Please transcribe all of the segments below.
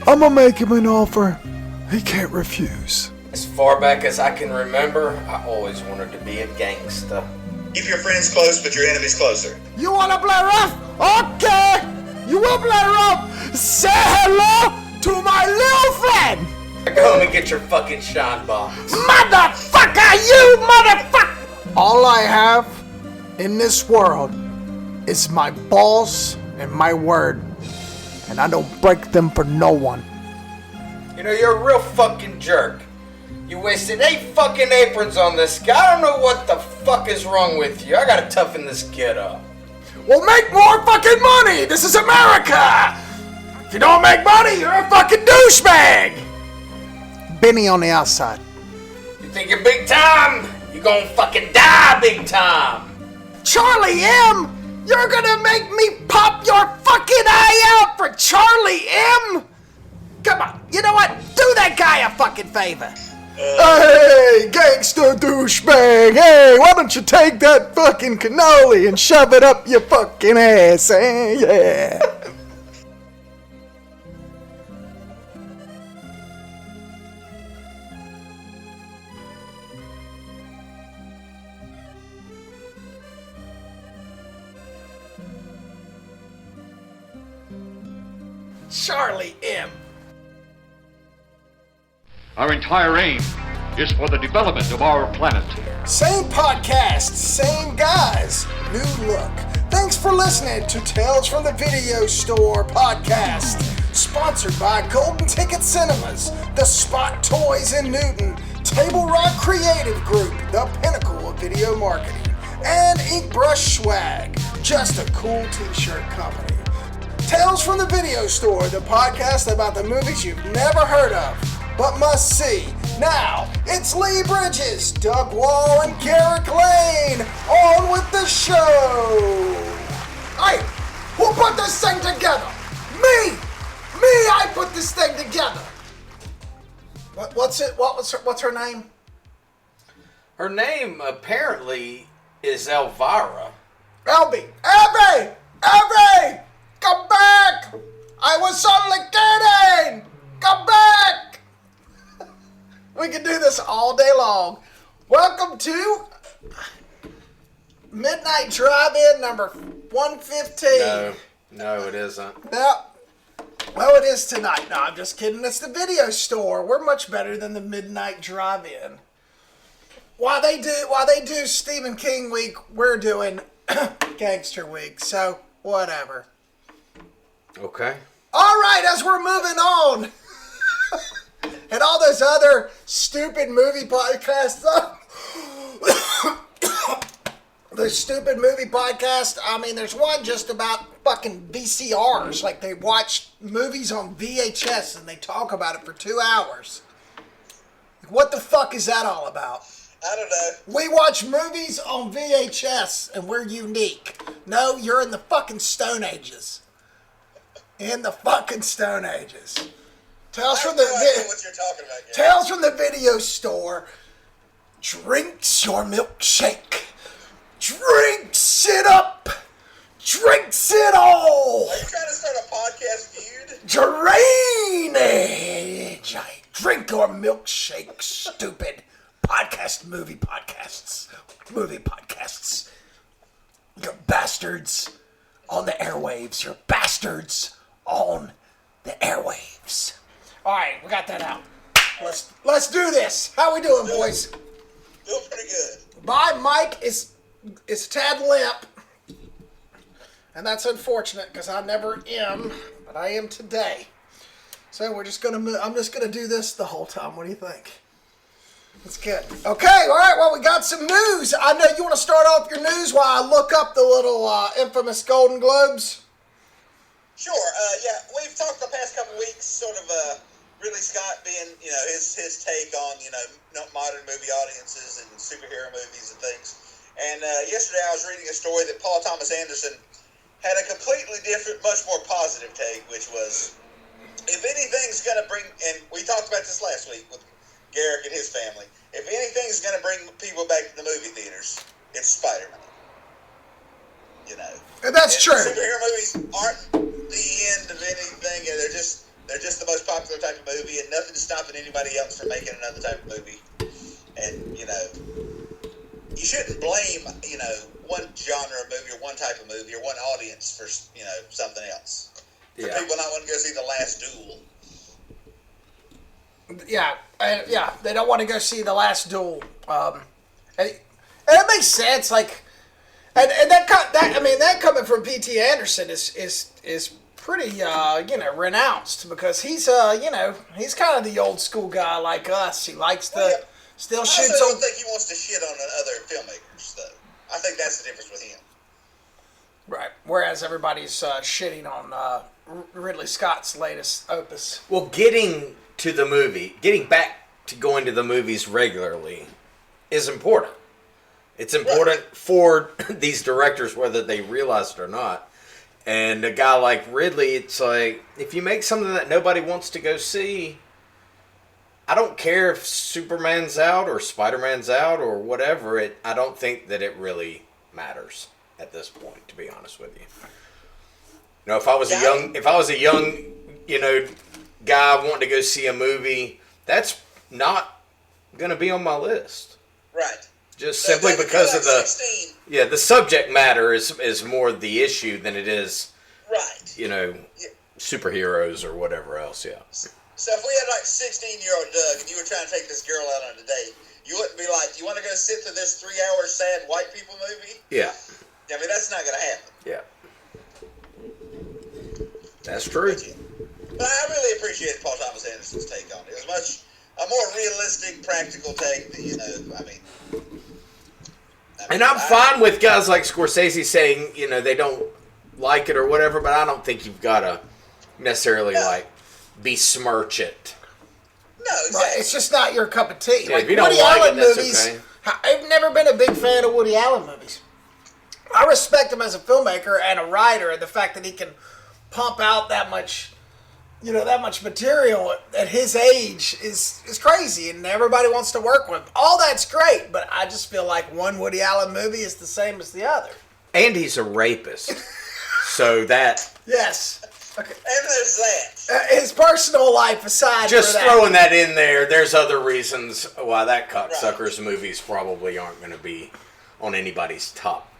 I'm gonna make him an offer he can't refuse. As far back as I can remember, I always wanted to be a gangster. Keep your friends close, but your enemies closer. You wanna play rough? Okay! You will play rough! Say hello to my little friend! Go and get your fucking shine box. Motherfucker, you motherfucker! All I have in this world is my balls and my word. And I don't break them for no one. You know, you're a real fucking jerk. You wasted 8 fucking aprons on this guy. I don't know what the fuck is wrong with you. I gotta toughen this kid up. Well, make more fucking money! This is America! If you don't make money, you're a fucking douchebag! Benny on the outside. You think you're big time? You gonna fucking die big time. Charlie M! You're gonna make me pop your fucking eye out for Charlie M? Come on, you know what? Do that guy a fucking favor. Hey, gangster douchebag! Hey, why don't you take that fucking cannoli and shove it up your fucking ass, eh? Yeah. Charlie M. Our entire aim is for the development of our planet. Same podcast, same guys, new look. Thanks for listening to Tales from the Video Store podcast. Sponsored by Golden Ticket Cinemas, The Spot Toys in Newton, Table Rock Creative Group, the pinnacle of video marketing, and Ink Brush Swag, just a cool t-shirt company. Tales from the Video Store, the podcast about the movies you've never heard of, but must see. Now, it's Lee Bridges, Doug Wall, and Garrick Lane. On with the show. Hey, who put this thing together? Me! I put this thing together. What's her name? Her name apparently is Elvira. Elvie! Come back! I was only kidding! Come back! We can do this all day long. Welcome to Midnight Drive-In number 115. No, it isn't. No. Well, it is tonight. No, I'm just kidding. It's the Video Store. We're much better than the Midnight Drive-In. While they do Stephen King week, we're doing Gangster week. So, whatever. Okay. All right, as we're moving on, and all those other stupid movie podcasts, I mean, there's one just about fucking VCRs, like they watch movies on VHS and they talk about it for 2 hours. What the fuck is that all about? I don't know. We watch movies on VHS and we're unique. No, you're in the fucking Stone Ages. In the fucking Stone Ages. Tales from the what you're talking about, Tales from the Video Store. Drinks your milkshake. Drinks it up. Drinks it all. Are you trying to start a podcast feud? Drainage. Drink your milkshake, stupid. Movie podcasts. You're bastards on the airwaves. You're bastards on the airwaves. All right, we got that out. Let's do this. How we doing, boys? Doing pretty good. My mic is tad limp, and that's unfortunate because I never am, but I am today. So I'm just gonna do this the whole time. What do you think? That's good. Okay, all right, well, we got some news. I know you want to start off your news while I look up the little infamous Golden Globes. Sure, yeah, we've talked the past couple weeks, sort of, Ridley Scott being, his take on, modern movie audiences and superhero movies and things. And yesterday I was reading a story that Paul Thomas Anderson had a completely different, much more positive take, which was, if anything's going to bring, and we talked about this last week with Garrick and his family, if anything's going to bring people back to the movie theaters, it's Spider-Man. And that's true. Superhero movies aren't the end of anything. They're just They're just the most popular type of movie, and nothing's stopping anybody else from making another type of movie. And, you know, you shouldn't blame, you know, one genre of movie or one type of movie or one audience for, you know, something else. For people not wanting to go see The Last Duel. Yeah, they don't want to go see The Last Duel. And it makes sense, like, and that coming from P.T. Anderson is pretty, renounced, because he's, he's kind of the old school guy like us. He likes to still shoot. I don't think he wants to shit on other filmmakers, though. I think that's the difference with him. Right. Whereas everybody's shitting on Ridley Scott's latest opus. Well, getting back to going to the movies regularly is important. It's important for these directors, whether they realize it or not. And a guy like Ridley, it's like, if you make something that nobody wants to go see, I don't care if Superman's out or Spider-Man's out or whatever. I don't think that it really matters at this point, to be honest with you. You know, if I was a young, guy wanting to go see a movie, that's not going to be on my list. Right. Just simply because of the subject matter is more the issue than it is, superheroes or whatever else, yeah. So if we had like 16-year-old Doug and you were trying to take this girl out on a date, you wouldn't be like, you want to go sit through this 3-hour sad white people movie? Yeah. I mean, that's not going to happen. Yeah. That's true. But I really appreciate Paul Thomas Anderson's take on it. It was a more realistic, practical take that, And I'm fine with guys like Scorsese saying, they don't like it or whatever, but I don't think you've got to necessarily, besmirch it. No, exactly. Right, it's just not your cup of tea. Yeah, if you don't Woody Allen movies, okay. I've never been a big fan of Woody Allen movies. I respect him as a filmmaker and a writer, and the fact that he can pump out that much material at his age is crazy, and everybody wants to work with him. All that's great, but I just feel like one Woody Allen movie is the same as the other. And he's a rapist. So that... Yes. Okay. And there's that. His personal life aside. Just throwing that in there, there's other reasons why that cocksucker's movies probably aren't going to be on anybody's top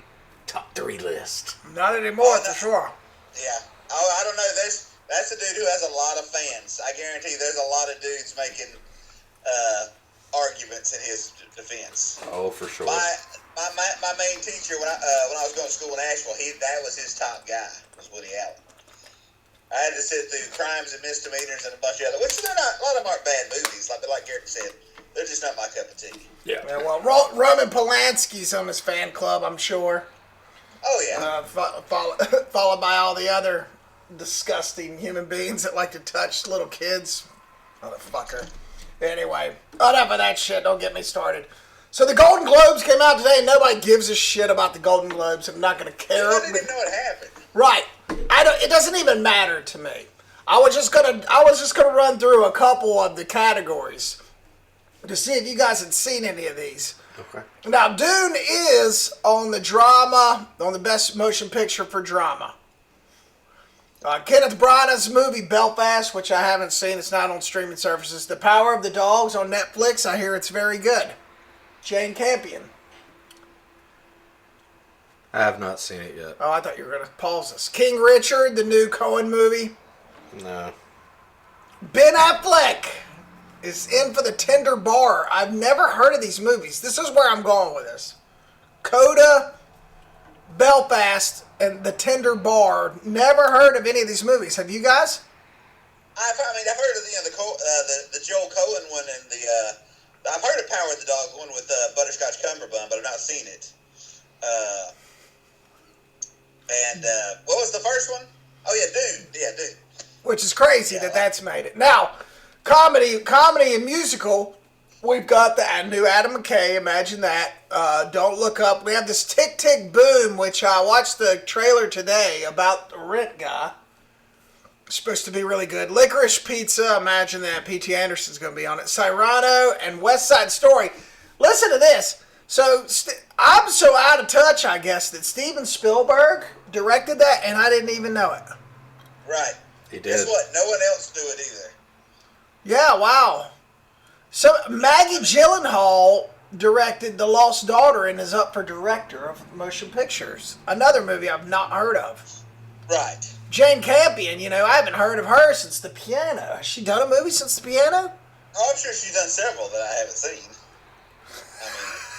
3 list. Not anymore, for sure. Yeah. Oh, I don't know. That's a dude who has a lot of fans. I guarantee there's a lot of dudes making arguments in his defense. Oh, for sure. My main teacher when I was going to school in Asheville, that was his top guy, was Woody Allen. I had to sit through Crimes and Misdemeanors and a bunch of other, which they're not, a lot of them aren't bad movies, like Garrick said. They're just not my cup of tea. Yeah. Well, Roman Polanski's on his fan club, I'm sure. Oh, yeah. Followed by all the other disgusting human beings that like to touch little kids. Motherfucker. Anyway, enough of that shit. Don't get me started. So the Golden Globes came out today, and nobody gives a shit about the Golden Globes. I'm not going to care. I didn't even know it happened. Right. It doesn't even matter to me. I was just gonna run through a couple of the categories to see if you guys had seen any of these. Okay. Now, Dune is on the best motion picture for drama. Kenneth Branagh's movie Belfast, which I haven't seen, it's not on streaming services. The Power of the Dogs on Netflix, I hear it's very good. Jane Campion. I have not seen it yet. Oh, I thought you were going to pause this. King Richard, the new Coen movie. No. Ben Affleck is in for The Tender Bar. I've never heard of these movies. This is where I'm going with this. Coda, Belfast, and The Tender Bar. Never heard of any of these movies. Have you guys? I've heard of the Joel Coen one and I've heard of Power of the Dog one with Butterscotch Cumberbund, but I've not seen it. And what was the first one? Oh yeah, Dune. Yeah, Dune. Which is crazy that's made it. Now, comedy and musical. We've got the new Adam McKay. Imagine that. Don't Look Up. We have this Tick Tick Boom, which I watched the trailer today about the Rent guy. It's supposed to be really good. Licorice Pizza. Imagine that. P.T. Anderson's going to be on it. Cyrano and West Side Story. Listen to this. So I'm so out of touch, I guess, that Steven Spielberg directed that, and I didn't even know it. Right. He did. Guess what? No one else knew it either. Yeah, wow. So Maggie Gyllenhaal directed The Lost Daughter and is up for director of motion pictures. Another movie I've not heard of. Right. Jane Campion, I haven't heard of her since The Piano. Has she done a movie since The Piano? Oh, I'm sure she's done several that I haven't seen. I mean,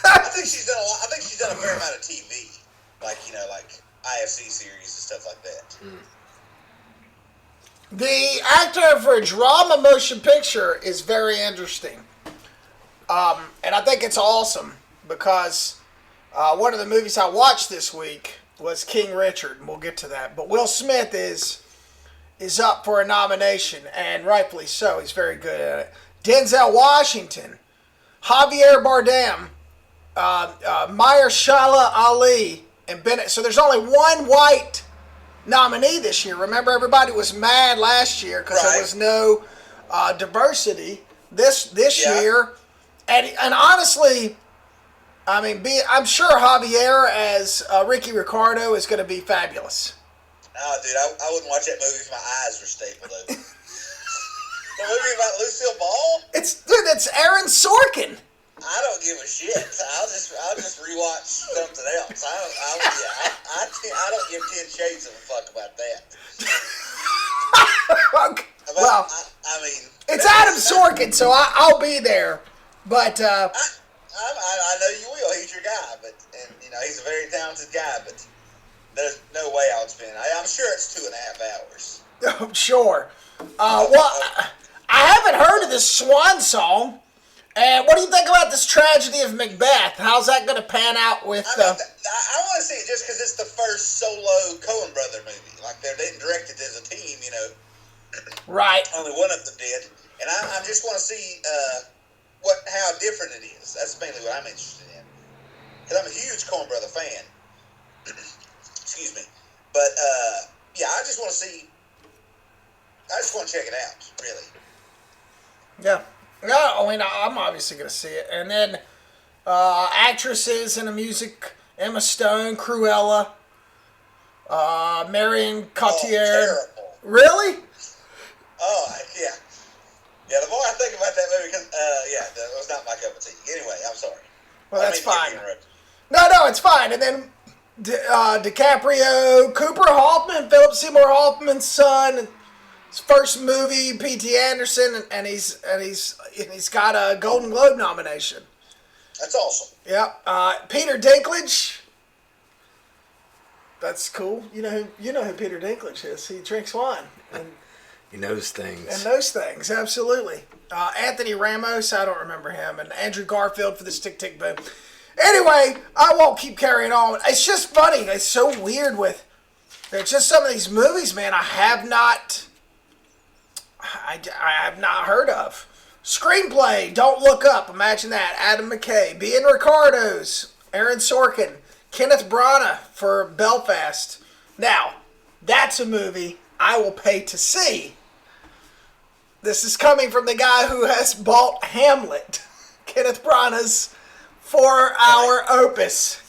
I think she's done a lot. I think she's done a fair amount of TV, like IFC series and stuff like that. The actor for a drama motion picture is very interesting. And I think it's awesome because one of the movies I watched this week was King Richard, and we'll get to that. But Will Smith is up for a nomination, and rightfully so. He's very good at it. Denzel Washington, Javier Bardem, Mahershala Ali, and Bennett. So there's only one white nominee this year. Remember, everybody was mad last year because there was no diversity this year. And honestly, I mean, I'm sure Javier as Ricky Ricardo is going to be fabulous. Oh, dude, I wouldn't watch that movie if my eyes were stapled open. The movie about Lucille Ball? It's Aaron Sorkin. I don't give a shit. I'll just rewatch something else. I don't give 10 shades of a fuck about that. Well, I mean, it's Adam Sorkin, so I'll be there. But I know you will. He's your guy, he's a very talented guy. But there's no way I would spend. I'm sure it's 2.5 hours. Oh, sure. I haven't heard of this Swan Song. And what do you think about this tragedy of Macbeth? How's that going to pan out with... I want to see it just because it's the first solo Coen brother movie. Like, they didn't direct it as a team, Right. Only one of them did. And I just want to see how different it is. That's mainly what I'm interested in. Because I'm a huge Coen brother fan. Excuse me. But, I just want to see... I just want to check it out, really. Yeah. No, I mean, I'm obviously going to see it. And then actresses in the music, Emma Stone, Cruella, Marion Cotillard. Oh, terrible. Really? Oh, yeah. Yeah, the more I think about that movie, that was not my cup of tea. Anyway, I'm sorry. Well, that's fine. No, it's fine. And then DiCaprio, Cooper Hoffman, Philip Seymour Hoffman's son, his first movie, P.T. Anderson, and he's got a Golden Globe nomination. That's awesome. Yep. Peter Dinklage. That's cool. You know who Peter Dinklage is. He drinks wine. And he knows things. And knows things, absolutely. Anthony Ramos, I don't remember him, and Andrew Garfield for this Tick Tick Boom. Anyway, I won't keep carrying on. It's just funny. It's so weird with. There's just some of these movies, man. I have not heard of. Screenplay, Don't Look Up. Imagine that. Adam McKay. Being Ricardo's. Aaron Sorkin. Kenneth Branagh for Belfast. Now, that's a movie I will pay to see. This is coming from the guy who has bought Hamlet. Kenneth Branagh's 4-hour opus.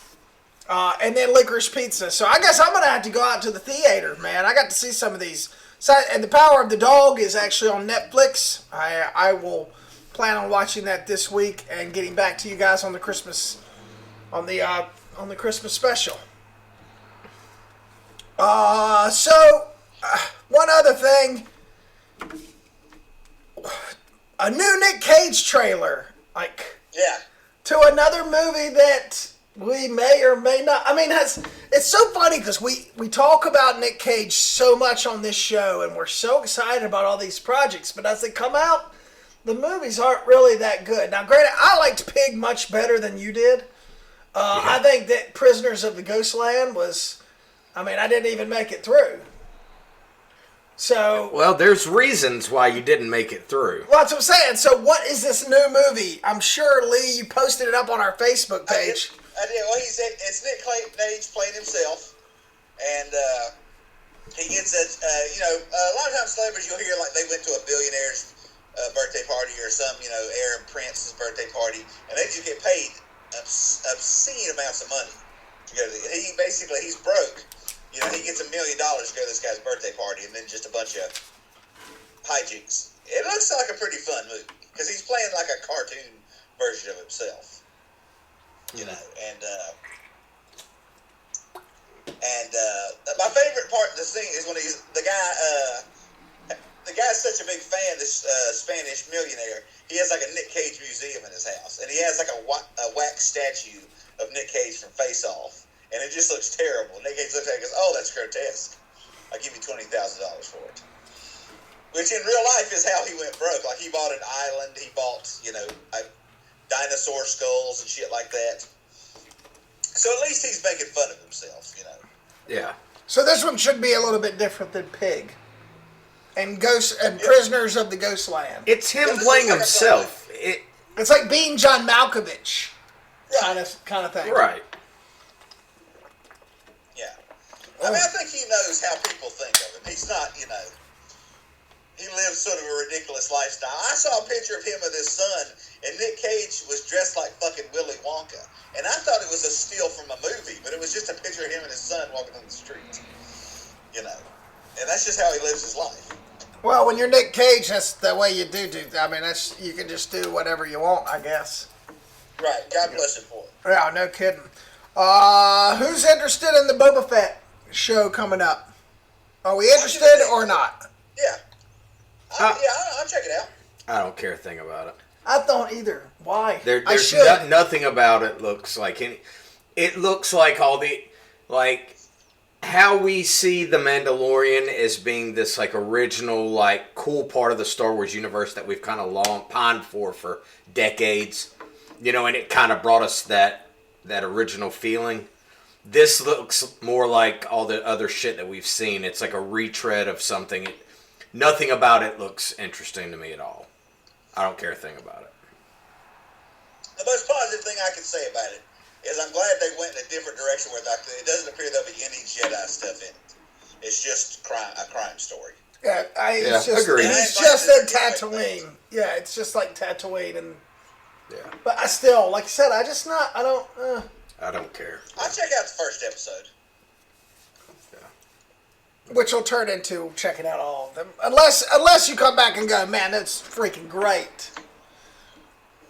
And then Licorice Pizza. So I guess I'm going to have to go out to the theater, man. I got to see some of these. And The Power of the Dog is actually on Netflix. I will plan on watching that this week and getting back to you guys on the Christmas Christmas special. One other thing. A new Nic Cage trailer. To another movie that we may or may not. I mean, it's so funny because we talk about Nic Cage so much on this show, and we're so excited about all these projects. But as they come out, the movies aren't really that good. Now, granted, I liked Pig much better than you did. I think that Prisoners of the Ghostland was. I mean, I didn't even make it through. So. Well, there's reasons why you didn't make it through. Well, that's what I'm saying. So, what is this new movie? I'm sure, Lee, you posted it up on our Facebook page. I did. Well, it's Nic Cage playing himself, and he gets a lot of times celebrities you'll hear like they went to a billionaire's birthday party or some heir of Prince's birthday party, and they just get paid obscene amounts of money to go to he's broke. He gets $1 million to go to this guy's birthday party, and then just a bunch of hijinks. It looks like a pretty fun movie because he's playing like a cartoon version of himself, you know. And my favorite part of the scene is when the guy's such a big fan. This Spanish millionaire, he has like a Nic Cage museum in his house, and he has like a wax statue of Nic Cage from Face Off, and it just looks terrible. Nic Cage looks at it and goes, "Oh, that's grotesque. I'll give you $20,000 for it." Which in real life is how he went broke. Like he bought an island, he bought, dinosaur skulls and shit like that. So at least he's making fun of himself, you know. Yeah. So this one should be a little bit different than Pig and Ghost and Prisoners of the Ghostland. It's him playing himself. It's like being John Malkovich, kind of thing. Right. Yeah. I mean, I think he knows how people think of him. He's not, he lives sort of a ridiculous lifestyle. I saw a picture of him with his son, and Nic Cage was dressed like fucking Willy Wonka. And I thought it was a steal from a movie, but it was just a picture of him and his son walking on the street. And that's just how he lives his life. Well, when you're Nic Cage, that's the way you do. I mean, you can just do whatever you want, I guess. Right. God bless him for it. Yeah, no kidding. Who's interested in the Boba Fett show coming up? Are we interested or not? Yeah. I'll check it out. I don't care a thing about it. I don't either. Why? There's nothing about it looks like any. It looks like all the, like, how we see the Mandalorian as being this like original, like cool part of the Star Wars universe that we've kind of long pined for decades, and it kind of brought us that original feeling. This looks more like all the other shit that we've seen. It's like a retread of something. Nothing about it looks interesting to me at all. I don't care a thing about it. The most positive thing I can say about it is I'm glad they went in a different direction where it doesn't appear there'll be any Jedi stuff in it. It's just a crime story. Yeah, agreed. It's just in Tatooine. Yeah, it's just like Tatooine, and but I still, like I said, I don't care. I'll check out the first episode. Which will turn into checking out all of them. Unless you come back and go, man, that's freaking great.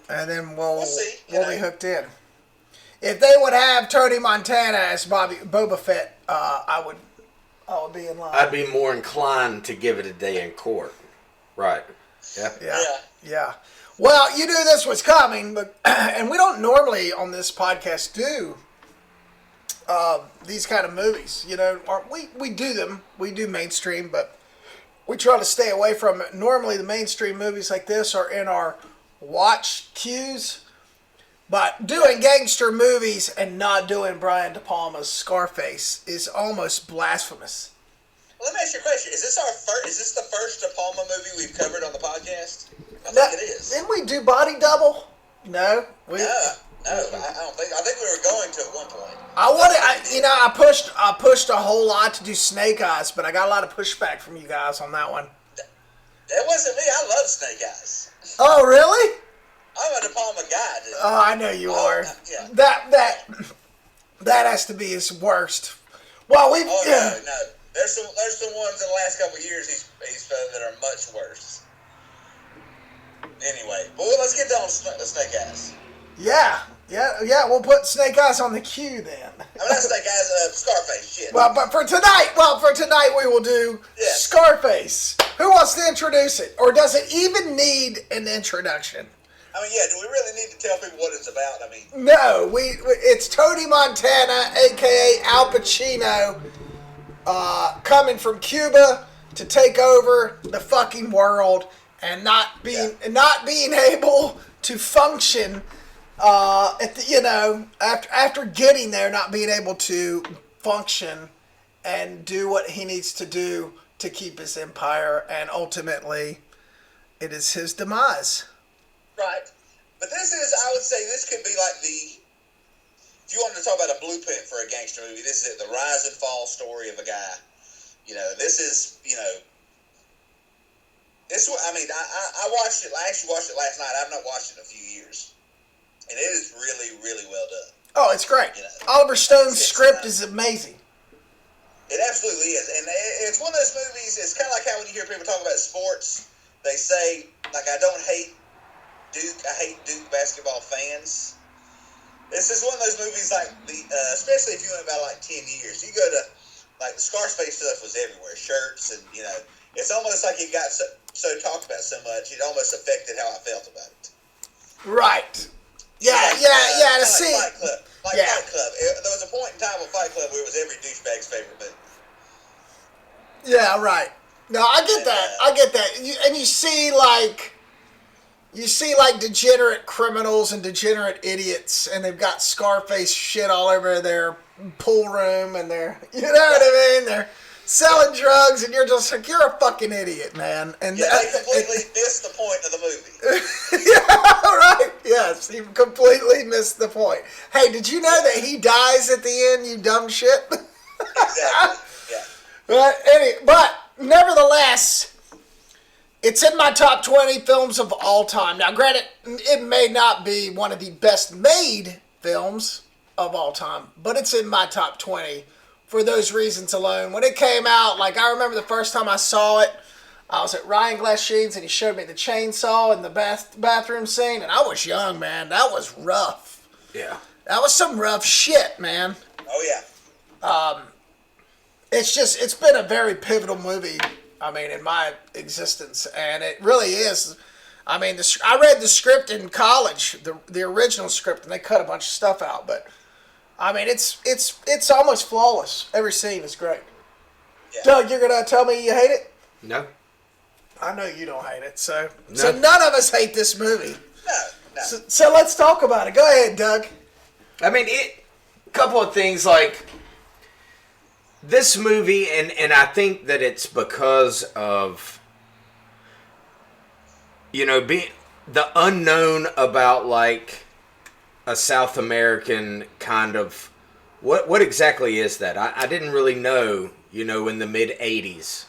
And then we'll be hooked in. If they would have Tony Montana as Boba Fett, I would be in line. I'd be more inclined to give it a day in court. Right. Yeah. Well, you knew this was coming, but and we don't normally on this podcast do these kind of movies, we do them. We do mainstream, but we try to stay away from it. Normally, the mainstream movies like this are in our watch queues, but doing gangster movies and not doing Brian DePalma's Scarface is almost blasphemous. Well, let me ask you a question: Is this the first DePalma movie we've covered on the podcast? I think it is. Didn't we do Body Double? No. No, I don't think. I think we were going to at one point. I pushed a whole lot to do Snake Eyes, but I got a lot of pushback from you guys on that one. That wasn't me. I love Snake Eyes. Oh, really? I'm a De Palma guy, dude. Oh, I know you are. Yeah. That has to be his worst. Well, no. There's some ones in the last couple of years he's found that are much worse. Anyway, well, let's get down to Snake Eyes. Yeah. We'll put Snake Eyes on the queue then. I'm not Snake Eyes, Scarface. Shit. Well, but for tonight we will do Scarface. Who wants to introduce it, or does it even need an introduction? I mean, do we really need to tell people what it's about? I mean, no. It's Tony Montana, aka Al Pacino, coming from Cuba to take over the fucking world and not being able to function. After getting there, not being able to function and do what he needs to do to keep his empire, and ultimately, it is his demise. Right. But I would say this could be like if you wanted to talk about a blueprint for a gangster movie, this is it, the rise and fall story of a guy. This is, I watched it, I actually watched it last night. I've not watched it in a few years. And it is really, really well done. Oh, it's great. Oliver Stone's script is amazing. It absolutely is. And it's one of those movies. It's kind of like how when you hear people talk about sports, they say like, I don't hate Duke. I hate Duke basketball fans. This is one of those movies like especially if you went about like 10 years. You go to like the Scarface stuff was everywhere, shirts and it's almost like it got so talked about so much it almost affected how I felt about it. Right. Yeah. To see. Fight Club. Fight Club. There was a point in time with Fight Club where it was every douchebag's favorite movie. Yeah. Right. No, I get that. And you see like degenerate criminals and degenerate idiots, and they've got Scarface shit all over their pool room, and they're, you know what I mean? They're selling drugs, and you're just like, you're a fucking idiot, man. And they completely missed the point of the movie. Yeah, right. Yes, you completely missed the point. Hey, did you know that he dies at the end, you dumb shit? Exactly. Yeah. But nevertheless, it's in my top 20 films of all time. Now, granted, it may not be one of the best made films of all time, but it's in my top 20 for those reasons alone. When it came out, like, I remember the first time I saw it, I was at Ryan Glassheen's and he showed me the chainsaw in the bathroom scene, and I was young, man. That was rough. Yeah. That was some rough shit, man. Oh, yeah. It's been a very pivotal movie, I mean, in my existence, and it really is. I mean, I read the script in college, the original script, and they cut a bunch of stuff out, but I mean, it's almost flawless. Every scene is great. Yeah. Doug, you're gonna tell me you hate it? No. I know you don't hate it, so none of us hate this movie. No. So let's talk about it. Go ahead, Doug. I mean, a couple of things like this movie, and I think that it's because of, being the unknown about like a South American kind of, what exactly is that? I didn't really know, in the mid 80s,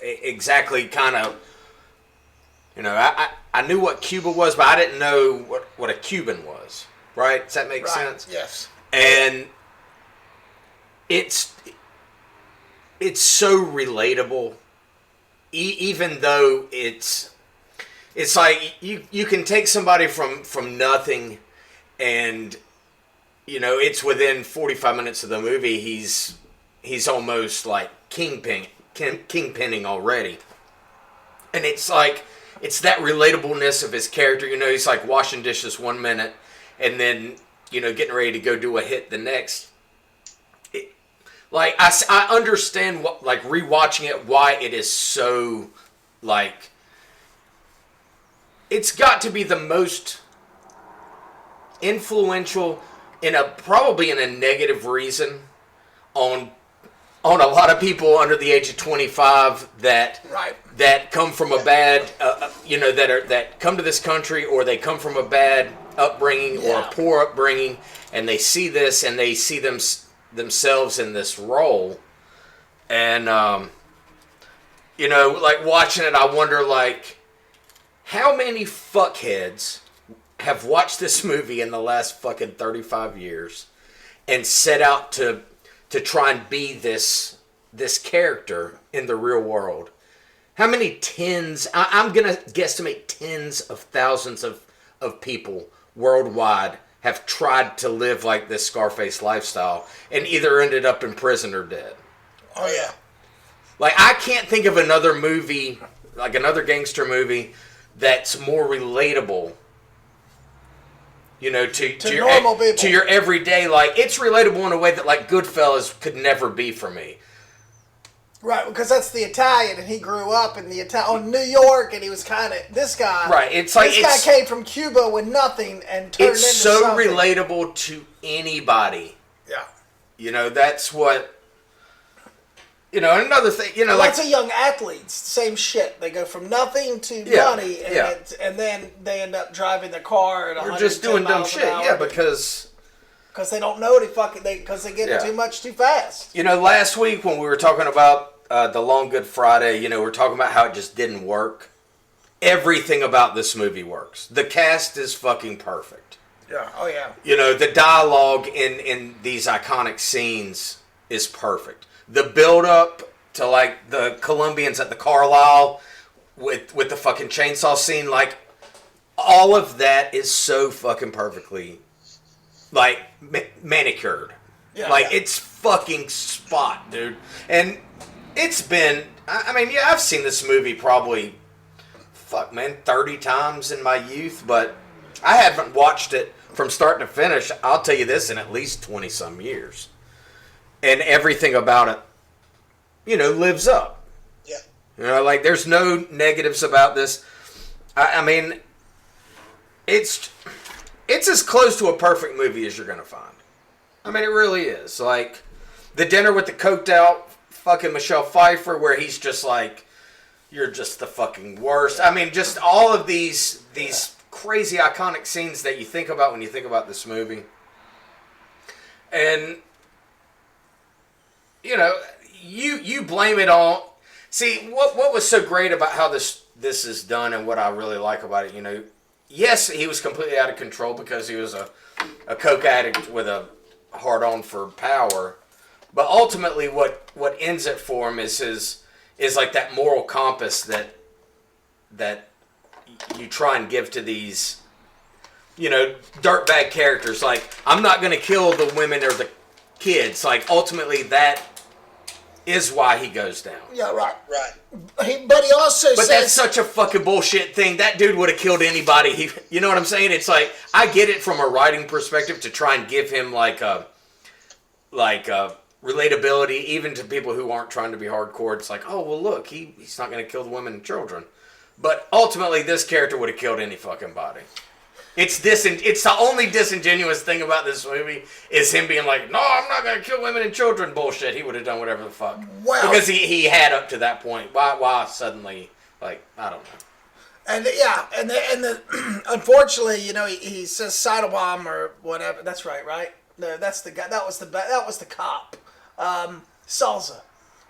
exactly kind of, I knew what Cuba was, but I didn't know what a Cuban was, right? Does that make sense? Yes. And it's so relatable, even though it's like you can take somebody from nothing, and it's within 45 minutes of the movie he's almost like kingpinning already, and it's like it's that relatableness of his character. He's like washing dishes one minute, and then getting ready to go do a hit the next. Like, I understand, like, rewatching it, why it is so, like, it's got to be the most influential, probably in a negative reason, on a lot of people under the age of 25 that come from a bad, that come to this country, or they come from a bad upbringing or a poor upbringing, and they see this, and they see themselves in this role, and like watching it, I wonder like how many fuckheads have watched this movie in the last fucking 35 years and set out to try and be this character in the real world. How many I'm gonna guesstimate tens of thousands of people worldwide have tried to live like this Scarface lifestyle and either ended up in prison or dead. Oh, yeah. Like, I can't think of another movie, like another gangster movie, that's more relatable, to normal people. To your everyday. Like, it's relatable in a way that, like, Goodfellas could never be for me. Right, because that's the Italian, and he grew up in New York, and he was kind of this guy. Right, it's like this guy came from Cuba with nothing and turned into something. It's so relatable to anybody. Yeah, that's what. Another thing, lots of young athletes, same shit. They go from nothing to money, and then they end up driving their car at 110 We're just doing dumb shit, because they don't know because they get it too much too fast. Last week when we were talking about the Long Good Friday, we're talking about how it just didn't work. Everything about this movie works. The cast is fucking perfect. Yeah. Oh yeah. The dialogue in these iconic scenes is perfect. The build up to like the Colombians at the Carlisle with the fucking chainsaw scene, like all of that is so fucking perfectly like manicured. Yeah, like yeah. it's fucking spot, dude. And it's been, I mean, yeah, I've seen this movie probably 30 times in my youth, but I haven't watched it from start to finish, I'll tell you this, in at least 20 some years. And everything about it, you know, lives up. Yeah. You know, like there's no negatives about this. I mean, it's as close to a perfect movie as you're going to find. I mean, it really is. Like, the dinner with the coked out fucking Michelle Pfeiffer, where he's just like, you're just the fucking worst. I mean, just all of these crazy iconic scenes that you think about when you think about this movie. And, you know, you blame it on... See, what was so great about how this is done and what I really like about it, you know, yes, he was completely out of control because he was a coke addict with a hard-on for power. But ultimately, what ends it for him is like that moral compass that you try and give to these, you know, dirtbag characters. Like, I'm not going to kill the women or the kids. Like, ultimately, that is why he goes down. Yeah, right. Right. But he also But says... that's such a fucking bullshit thing. That dude would have killed anybody. You know what I'm saying? It's like, I get it from a writing perspective to try and give him like a relatability, even to people who aren't trying to be hardcore. It's like, oh, well, look, he's not going to kill the women and children. But ultimately, this character would have killed any fucking body. It's the only disingenuous thing about this movie is him being like, no, I'm not going to kill women and children. Bullshit. He would have done whatever the fuck. Well, because he had up to that point. Why suddenly, like, I don't know. And yeah, and the unfortunately, you know, he says Sidewalm or whatever. That's right? No, that's the guy. That was the cop. Salsa.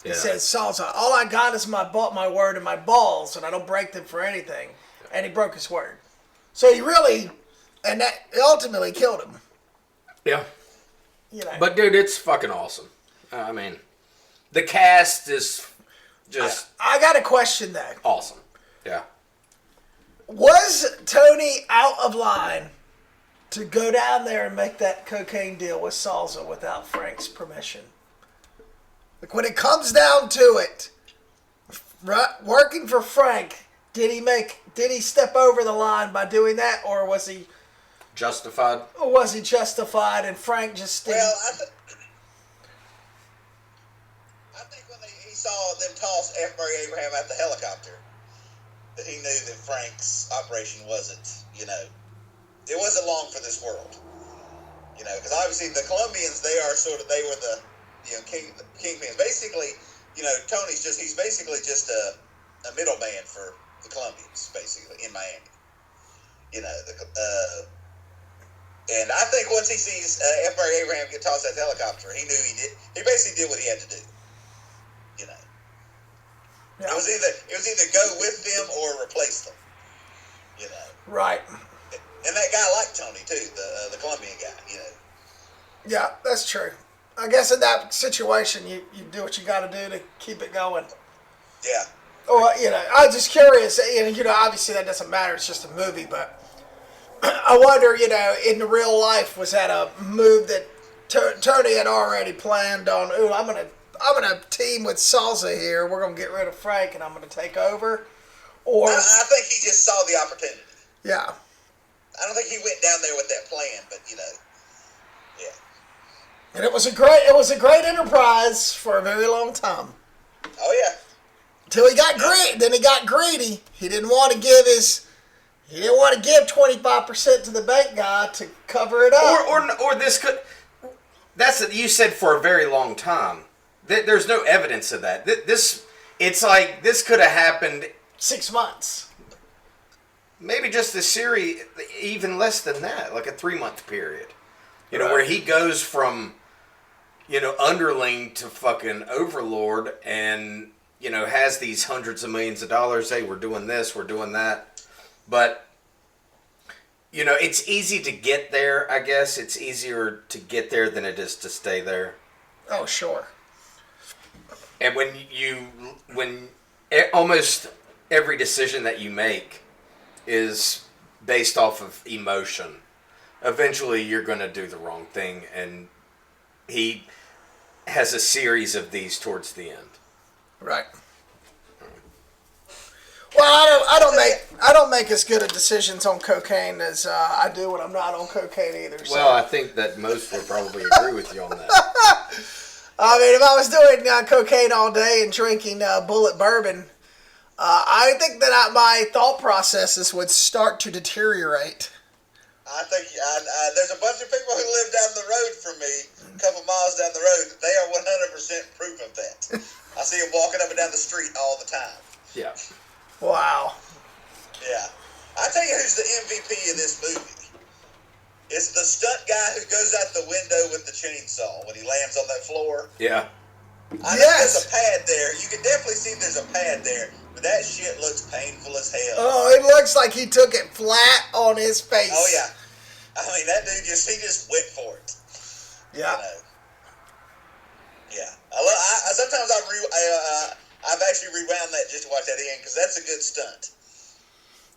He Yeah. says, Salsa, all I got is my word and my balls, and I don't break them for anything. And he broke his word. So he really, and that ultimately killed him. Yeah. You know. But dude, it's fucking awesome. I mean, the cast is just I got a question though. awesome. Yeah. Was Tony out of line to go down there and make that cocaine deal with Salsa without Frank's permission? Like, when it comes down to it, working for Frank, did he step over the line by doing that, or was he Justified? justified and Frank just didn't? Well, I think when he saw them toss F. Murray Abraham out the helicopter, that he knew that Frank's operation wasn't, you know, it wasn't long for this world. You know, because obviously the Colombians, they were the, you know, kingpins. Basically, you know, he's basically just a middleman for the Colombians, basically, in Miami. You know, and I think once he sees F. Murray Abraham get tossed out the helicopter, he knew he basically did what he had to do. You know. Yeah. It was either go with them or replace them. You know. Right. And that guy liked Tony too, the Colombian guy. You know. Yeah, that's true. I guess in that situation, you do what you got to do to keep it going. Yeah. Or, you know, I was just curious. You know, obviously that doesn't matter. It's just a movie, but I wonder, you know, in the real life, was that a move that Tony had already planned on? Ooh, I'm gonna team with Salsa here. We're gonna get rid of Frank, and I'm gonna take over. Or I think he just saw the opportunity. Yeah. I don't think he went down there with that plan, but you know, yeah. And it was a great enterprise for a very long time. Oh yeah. Till he got greedy. Then he got greedy. He didn't want to give 25% to the bank guy to cover it up. Or this could. You said for a very long time. There's no evidence of that. It's like this could have happened 6 months. Maybe just a series, even less than that, like a 3-month period. You know, Right. where he goes from, you know, underling to fucking overlord, and you know, has these hundreds of millions of dollars. Hey, we're doing this, we're doing that. But, you know, it's easy to get there, I guess. It's easier to get there than it is to stay there. Oh, sure. And when almost every decision that you make is based off of emotion, eventually you're going to do the wrong thing, and he has a series of these towards the end. Right. Well, I don't make as good of decisions on cocaine as I do when I'm not on cocaine either. So. Well, I think that most would probably agree with you on that. I mean, if I was doing cocaine all day and drinking bullet bourbon, I think that my thought processes would start to deteriorate. I think there's a bunch of people who live down the road from me, a couple miles down the road. They are 100% proof of that. I see them walking up and down the street all the time. Yeah. Wow. Yeah. I tell you who's the MVP of this movie. It's the stunt guy who goes out the window with the chainsaw when he lands on that floor. Yeah. I know there's a pad there. You can definitely see there's a pad there, but that shit looks painful as hell. Oh, it looks like he took it flat on his face. Oh, yeah. I mean, that dude just went for it. Yeah. You know? Yeah. Sometimes I've actually rewound that just to watch that again because that's a good stunt.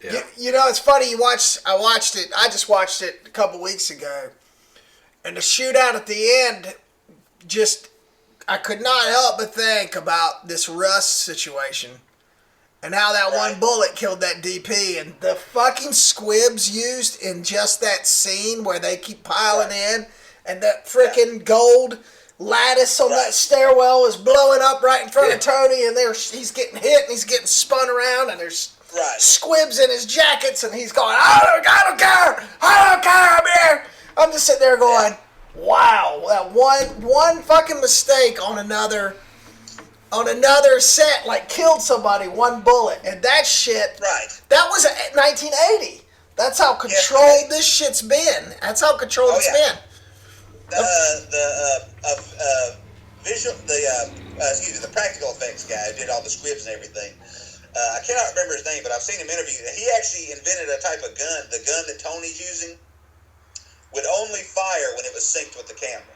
Yeah. You know, it's funny. I watched it. I just watched it a couple weeks ago, and the shootout at the end, I could not help but think about this Rust situation, and how that one bullet killed that DP, and the fucking squibs used in just that scene where they keep piling in, and that freaking gold lattice on that stairwell is blowing up right in front of Tony, and he's getting hit and he's getting spun around, and there's squibs in his jackets, and he's going, I don't care, I'm here. I'm just sitting there going, wow, that one fucking mistake on another set killed somebody, one bullet, and that shit. That was 1980. That's how controlled this shit's been. That's how controlled it's been. The practical effects guy who did all the squibs and everything. I cannot remember his name, but I've seen him interviewed. He actually invented a type of gun. The gun that Tony's using would only fire when it was synced with the camera.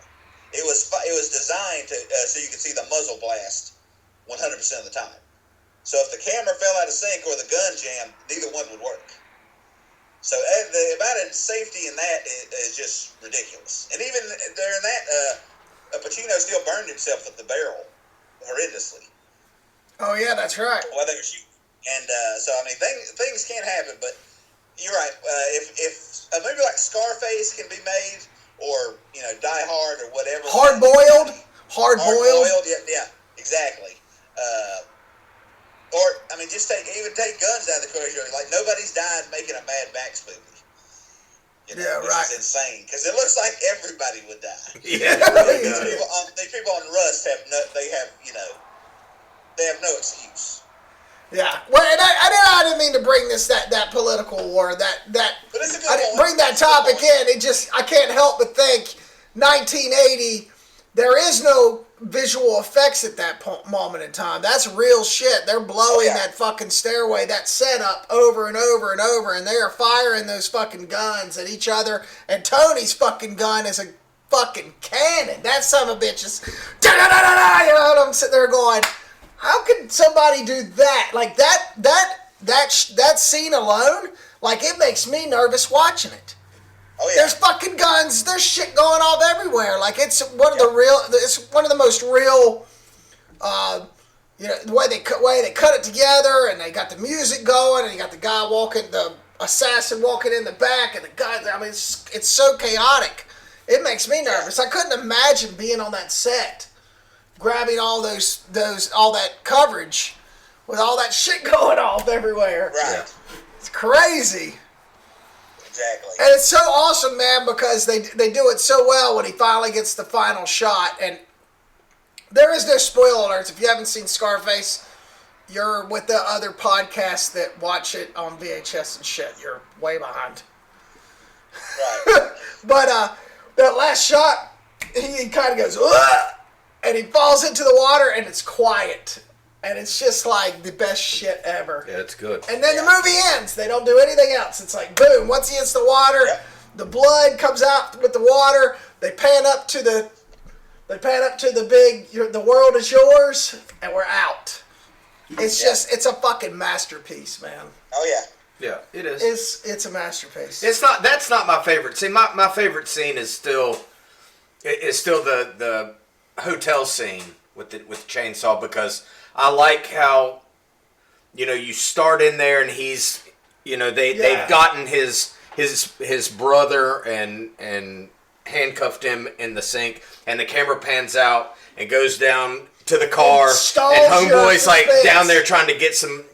It was designed to so you could see the muzzle blast 100% of the time. So if the camera fell out of sync or the gun jammed, neither one would work. So the amount of safety in that is just ridiculous. And even during that, Pacino still burned himself with the barrel horrendously. Oh yeah, that's right. While they were shooting. And so I mean, things can happen, but you're right. If a movie like Scarface can be made, or Die Hard or whatever, hard boiled, yeah, exactly. Or I mean, just take guns out of the equation. Like nobody's died making a Mad Max movie. Which is insane because it looks like everybody would die. Yeah, these people on Rust have no excuse. Yeah, well, and I didn't mean to bring that political war that But it's a good I didn't bring that topic in. I can't help but think 1980. There is no visual effects at that moment in time. That's real shit. They're blowing that fucking stairway, that setup over and over and over, and they are firing those fucking guns at each other. And Tony's fucking gun is a fucking cannon. That son of a bitch is and I'm sitting there going, how can somebody do that? Like that scene alone, it makes me nervous watching it. Oh yeah. There's fucking guns. There's shit going off everywhere. It's one of it's one of the most real. The way they cut it together, and they got the music going, and you got the assassin walking in the back, and the guy. I mean, it's so chaotic. It makes me nervous. I couldn't imagine being on that set, grabbing all that coverage, with all that shit going off everywhere. Right. It's crazy. Exactly. And it's so awesome, man, because they do it so well when he finally gets the final shot. And there is no spoiler alerts. If you haven't seen Scarface, you're with the other podcasts that watch it on VHS and shit. You're way behind. Right. But that last shot, he kind of goes, ugh! And he falls into the water, and it's quiet. And it's just the best shit ever. Yeah, it's good. And then the movie ends. They don't do anything else. It's boom. Once he hits the water, the blood comes out with the water. They pan up to the They pan up to the big, the world is yours, and we're out. It's just, it's a fucking masterpiece, man. Oh yeah. Yeah, it is. It's a masterpiece. It's not. That's not my favorite scene. My favorite scene is still the hotel scene with the chainsaw, because I like how, you know, you start in there and he's, you know, they've gotten his brother and handcuffed him in the sink, and the camera pans out and goes down to the car, and homeboy's like down there trying to get some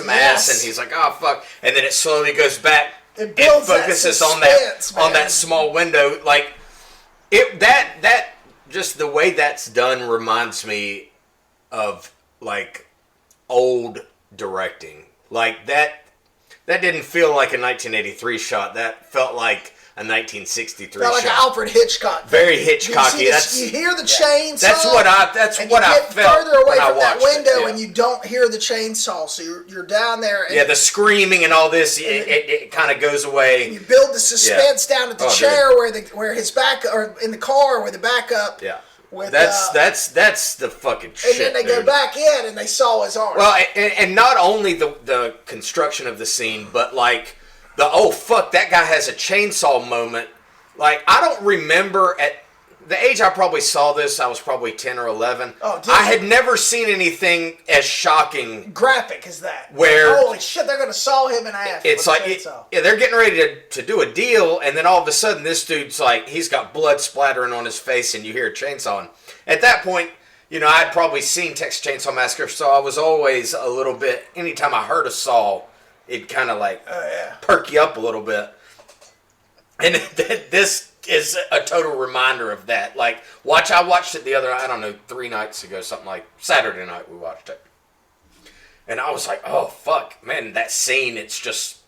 ass, and he's like, oh fuck, and then it slowly goes back and focuses on that small window, like that just the way that's done reminds me of like old directing. Like that didn't feel like a 1983 shot. That felt like a 1963 shot. Like an Alfred Hitchcock. Very Hitchcocky. You hear the chainsaw. That's what I felt. You get further away from that window, it, and you don't hear the chainsaw. So you're down there. And the screaming and all this, it kind of goes away. And you build the suspense down at the chair where his back, or in the car where the backup. Yeah. With, that's the fucking shit. And then they go back in and they saw his arm. Well, and not only the construction of the scene, but like the oh fuck, that guy has a chainsaw moment. Like, I don't remember at the age I probably saw this, I was probably 10 or 11. Oh, I had never seen anything as shocking. Graphic as that. Where holy shit, they're gonna saw him in half. It's like they're getting ready to do a deal, and then all of a sudden this dude's like, he's got blood splattering on his face, and you hear a chainsaw. At that point, you know, I'd probably seen Texas Chainsaw Massacre, so I was always a little bit. Anytime I heard a saw, it kind of like perk you up a little bit. And this is a total reminder of that. Like, I watched it the other, I don't know, 3 nights ago, something like Saturday night we watched it. And I was like, oh, fuck, man, that scene, it's just,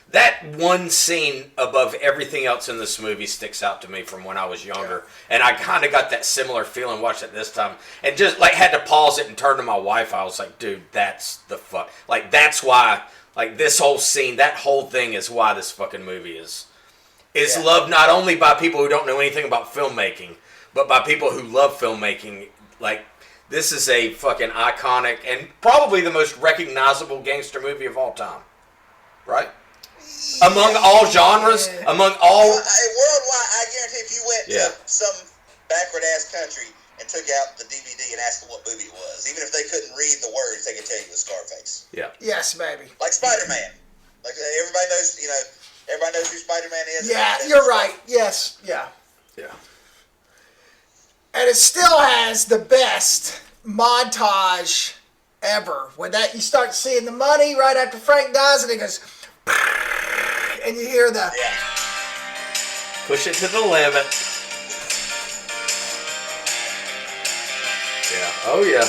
that one scene above everything else in this movie sticks out to me from when I was younger. And I kind of got that similar feeling watching it this time. And just, like, had to pause it and turn to my wife. I was like, dude, that's the fuck. Like, that's why, like, this whole scene, that whole thing is why this fucking movie is loved not only by people who don't know anything about filmmaking, but by people who love filmmaking. Like, this is a fucking iconic and probably the most recognizable gangster movie of all time. Right? Among all genres, among all... worldwide, I guarantee if you went to some backward-ass country and took out the DVD and asked them what movie it was, even if they couldn't read the words, they could tell you it was Scarface. Yeah. Yes, baby. Like Spider-Man. Like, everybody knows, you know... Everybody knows who Spider-Man is. Yeah, you're right. Yes, yeah. Yeah. And it still has the best montage ever. When that you start seeing the money right after Frank dies, and it goes, and you hear the push it to the limit. Yeah. Oh yeah.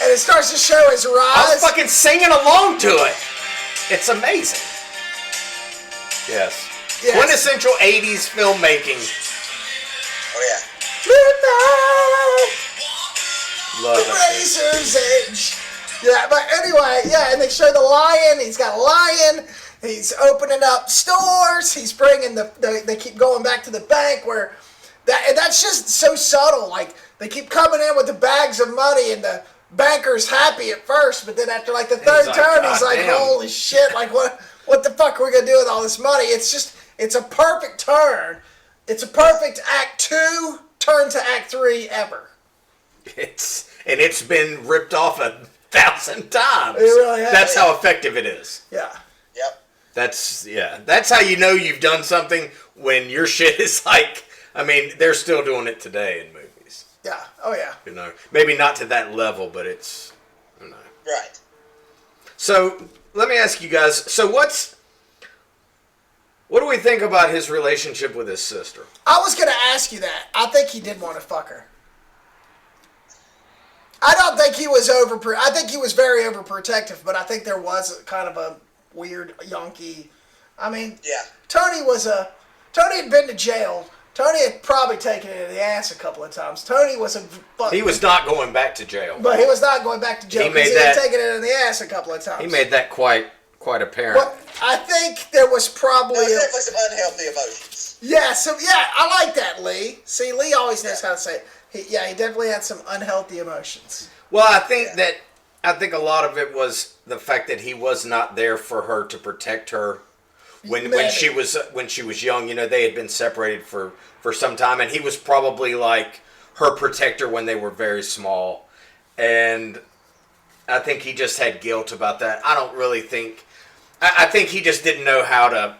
And it starts to show his rise. I was fucking singing along to it. It's amazing. Yes. Quintessential 80s filmmaking. Oh, yeah. Love it. Razor's Edge. Yeah, but anyway, and they show the lion. He's got a lion. He's opening up stores. He's bringing they keep going back to the bank where... that's just so subtle. Like, they keep coming in with the bags of money, and the banker's happy at first, but then after, like, the third turn, he's like, holy shit, like, what the fuck are we going to do with all this money? It's a perfect turn. It's a perfect Act 2 turn to Act 3 ever. It's been ripped off 1,000 times. It really has. That's how effective it is. Yeah. Yep. That's how you know you've done something, when your shit is like, I mean, they're still doing it today in movies. Yeah. Oh, yeah. You know, maybe not to that level, but it's, you know. Right. So, let me ask you guys, so what do we think about his relationship with his sister? I was going to ask you that. I think he did want to fuck her. I don't think he was I think he was very overprotective, but I think there was kind of a weird yonky. I mean, Tony had been to jail. Tony had probably taken it in the ass a couple of times. Tony was He was not going back to jail. But he was not going back to jail because he had taken it in the ass a couple of times. He made that quite quite apparent. Well, I think there was probably There's definitely some unhealthy emotions. I like that, Lee. See, Lee always knows how to say it. He definitely had some unhealthy emotions. Well, I think a lot of it was the fact that he was not there for her to protect her when she was young. You know, they had been separated for some time, and he was probably like her protector when they were very small. And I think he just had guilt about that. I don't really think. I think he just didn't know how to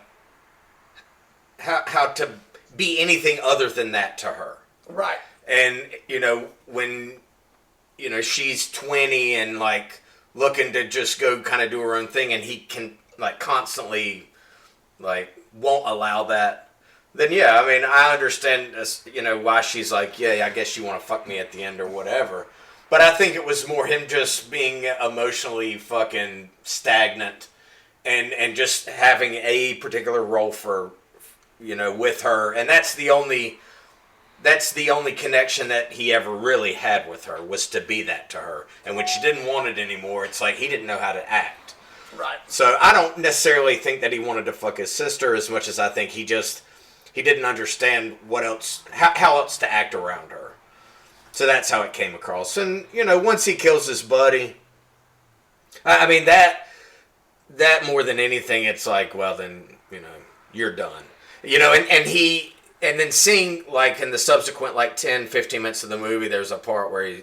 be anything other than that to her. Right. And you know, when she's 20 and like looking to just go kind of do her own thing, and he can like constantly like won't allow that, then yeah, I mean, I understand why she's like, yeah, I guess you want to fuck me at the end or whatever. But I think it was more him just being emotionally fucking stagnant and just having a particular role for with her, and that's the only connection that he ever really had with her, was to be that to her. And when she didn't want it anymore, it's like he didn't know how to act. Right. So I don't necessarily think that he wanted to fuck his sister as much as I think he didn't understand how else to act around her. So that's how it came across. And, once he kills his buddy, I mean, that more than anything, it's like, well, then, you're done. And then seeing, like, in the subsequent, like, 10, 15 minutes of the movie, there's a part where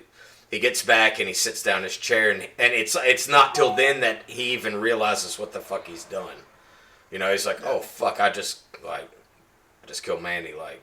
he gets back and he sits down in his chair, and it's not till then that he even realizes what the fuck he's done. He's like, oh, fuck, I just killed Mandy, like,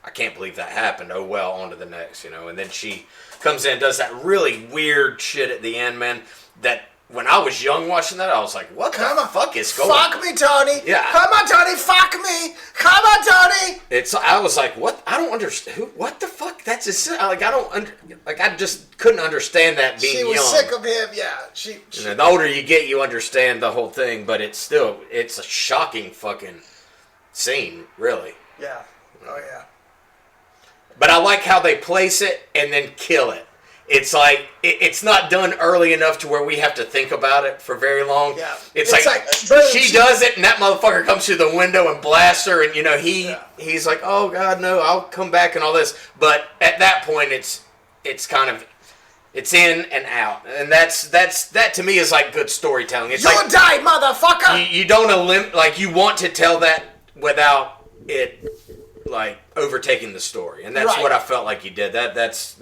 I can't believe that happened. Oh, well, on to the next, And then she comes in and does that really weird shit at the end, man, that when I was young watching that, I was like, what the fuck is going on? Fuck me, Tony. Yeah. Come on, Tony. Fuck me. Come on, Tony. I was like, what? I don't understand. What the fuck? That's just, like, I just couldn't understand that being young. She was sick of him, yeah. She the older you get, you understand the whole thing, but it's a shocking fucking scene, really. Yeah. Oh, yeah. But I like how they place it and then kill it. It's like, it's not done early enough to where we have to think about it for very long. Yeah. It's like boom, she does it, and that motherfucker comes through the window and blasts her, and he's like, oh God, no, I'll come back and all this. But at that point, it's kind of, it's in and out. And that to me is like good storytelling. It's You'll like, die, motherfucker! You don't like, you want to tell that without it, like, overtaking the story, and that's what I felt like you did. That's